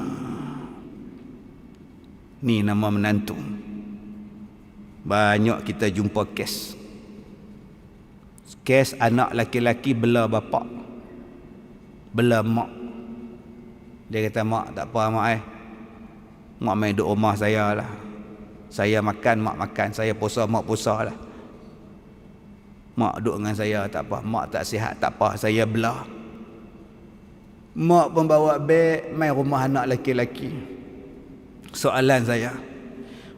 Ni nama menantu. Banyak kita jumpa kes anak laki-laki bela bapak, bela mak. Dia kata, mak tak apa mak mak main duduk rumah saya lah. Saya makan, mak makan. Saya puasa, mak puasa lah. Mak duduk dengan saya tak apa. Mak tak sihat tak apa, saya bela. Mak pun bawa beg main rumah anak laki-laki. Soalan saya,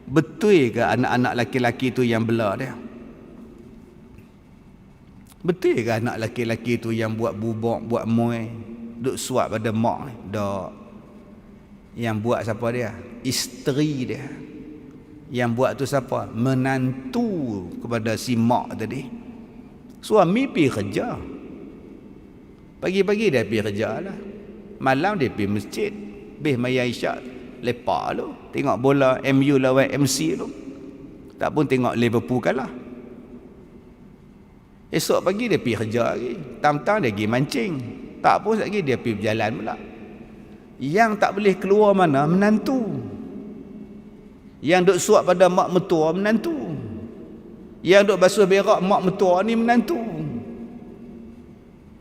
betul ke anak-anak laki-laki tu yang bela dia? Betul ke anak laki-laki tu yang buat bubuk, buat muai, duk suap pada mak ni? Tak. Yang buat siapa dia? Isteri dia. Yang buat tu siapa? Menantu kepada si mak tadi. Suami pergi kerja. Pagi-pagi dia pergi kerja lah. Malam dia pergi masjid. Habis maya isyak, lepak lu. Tengok bola MU lawan MC tu. Tak pun tengok Liverpool kalah. Esok pagi dia pergi kerja lagi. Tam-tam dia pergi mancing. Tak pun lagi dia pergi berjalan pula. Yang tak boleh keluar mana? Menantu. Yang duk suap pada mak mertua, menantu. Yang duk basuh berak mak mertua ni menantu.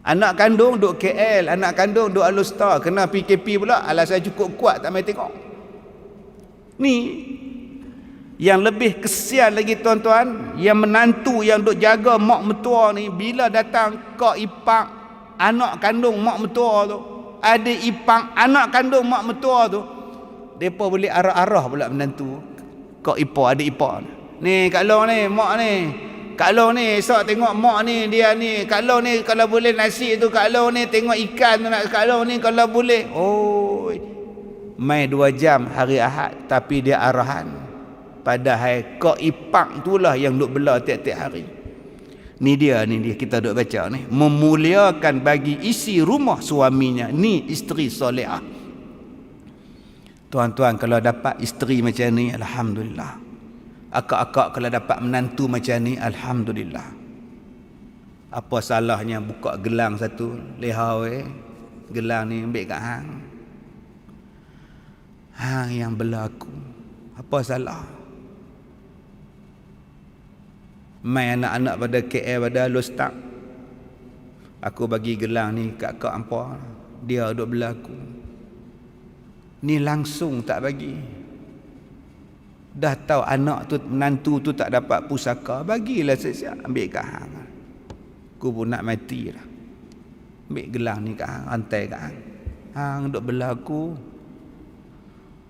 Anak kandung duk KL, anak kandung duk Alustar, kena PKP pula, alasan cukup kuat tak main tengok. Ni yang lebih kesian lagi tuan-tuan, yang menantu yang duk jaga mak mertua ni, bila datang kak ipar anak kandung mak mertua tu, adik ipar anak kandung mak mertua tu, depa boleh arah-arah pula menantu kak ipar adik ipar. Ni Kak Long ni, mak ni kalau ni esok tengok mak ni dia ni, kalau ni kalau boleh nasi tu, kalau ni tengok ikan tu nak, kalau ni kalau boleh. Oi, mai 2 jam hari Ahad tapi dia arahan, padahal kau ipak itulah yang duk bela tiap-tiap hari. Ni dia kita duk baca ni, memuliakan bagi isi rumah suaminya. Ni isteri solehah. Tuan-tuan, kalau dapat isteri macam ni, alhamdulillah. Akak-akak kalau dapat menantu macam ni, alhamdulillah. Apa salahnya buka gelang satu, leha gelang ni ambil kat hang. Hang yang bela aku, apa salah? Mai anak-anak pada KL pada Lostak, aku bagi gelang ni kat kak hampa, dia duk bela aku. Ni langsung tak bagi. Dah tahu anak tu, menantu tu tak dapat pusaka, bagilah siap-siap ambil kat hang. Aku pun nak mati dah. Ambil gelang ni kat hang, hantai kat hang. Hang duk bela aku.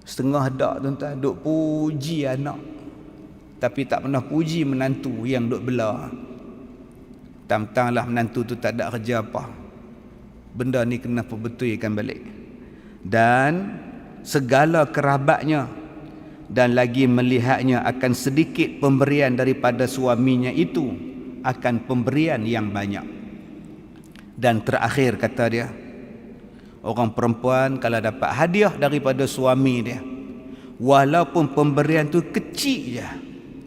Setengah dak tuan-tuan, duk puji anak, tapi tak pernah puji menantu yang duk bela. Tam-tamlah menantu tu tak ada kerja apa. Benda ni kena perbetulkan balik. Dan segala kerabatnya, dan lagi melihatnya akan sedikit pemberian daripada suaminya itu, akan pemberian yang banyak. Dan terakhir kata dia, orang perempuan kalau dapat hadiah daripada suami dia, walaupun pemberian tu kecil je,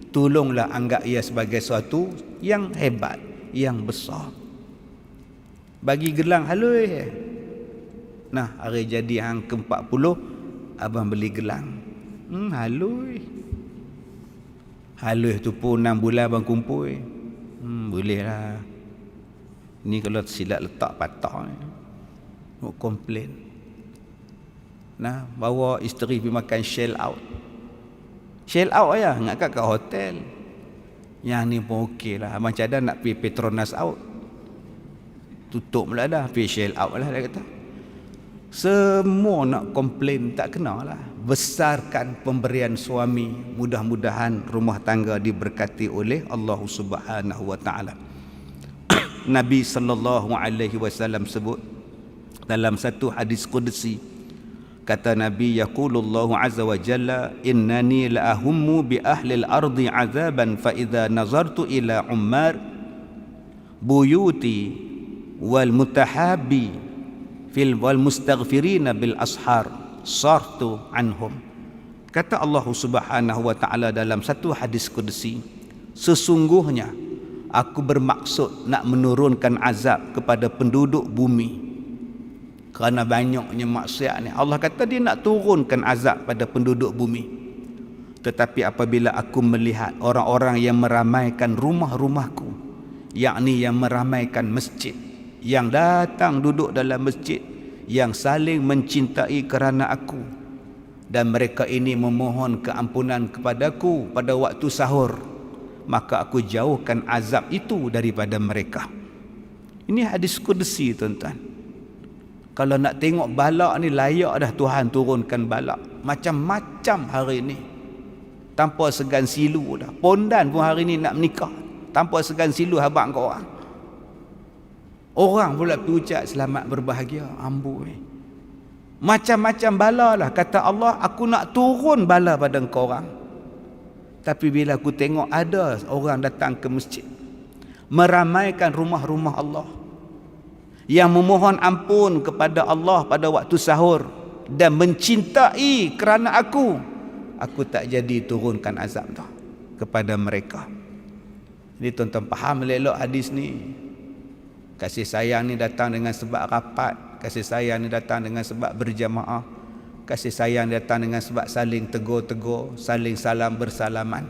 tolonglah anggap ia sebagai sesuatu yang hebat, yang besar. Bagi gelang halus. Nah, hari jadi hang ke-40, abang beli gelang. Halus. Halus tu pun 6 bulan abang kumpul. Boleh lah. Ni kalau silap letak patah ni, nak komplain. Nah, bawa isteri pergi makan shell out. Shell out ya, ingat kat hotel. Yang ni pun okey lah. Abang cadang nak pergi Petronas out, tutup pula dah, pergi shell out lah dia kata. Semua nak komplain, tak kena lah. Besarkan pemberian suami. Mudah-mudahan rumah tangga diberkati oleh Allah Subhanahu wa taala. Nabi sallallahu alaihi wasallam sebut dalam satu hadis qudsi, kata Nabi, yaqulullahu azza wa jalla, innani la ahummu bi ahli al-ardi azaban fa idza nazartu ila ummar buyuti wal mutahabbi fil wal mustaghfirina bil ashar sartu anhum. Kata Allah Subhanahu wa taala dalam satu hadis qudsi, sesungguhnya aku bermaksud nak menurunkan azab kepada penduduk bumi kerana banyaknya maksiat ni. Allah kata dia nak turunkan azab pada penduduk bumi. Tetapi apabila aku melihat orang-orang yang meramaikan rumah-rumahku, yakni yang meramaikan masjid, yang datang duduk dalam masjid, yang saling mencintai kerana aku, dan mereka ini memohon keampunan kepadaku pada waktu sahur, maka aku jauhkan azab itu daripada mereka. Ini hadis qudsi tuan-tuan. Kalau nak tengok balak ni, layak dah Tuhan turunkan balak macam-macam hari ni, tanpa segan silu dah. Pondan pun hari ni nak menikah tanpa segan silu habaq kau orang. Orang pula ucap selamat berbahagia, amboi. Macam-macam bala lah. Kata Allah, aku nak turun bala pada kau orang. Tapi bila aku tengok ada orang datang ke masjid, meramaikan rumah-rumah Allah, yang memohon ampun kepada Allah pada waktu sahur, dan mencintai kerana aku tak jadi turunkan azab tu kepada mereka. Jadi tuan-tuan faham elok hadis ni. Kasih sayang ni datang dengan sebab rapat, kasih sayang ni datang dengan sebab berjamaah, kasih sayang ni datang dengan sebab saling tegur-tegur, saling salam bersalaman.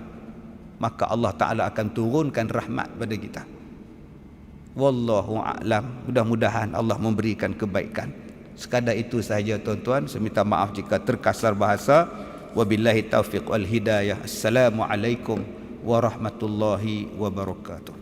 Maka Allah Ta'ala akan turunkan rahmat pada kita. Wallahu a'lam. Mudah-mudahan Allah memberikan kebaikan. Sekadar itu sahaja tuan-tuan. Saya minta maaf jika terkasar bahasa. Wabillahi taufiq wal hidayah. Assalamualaikum warahmatullahi wabarakatuh.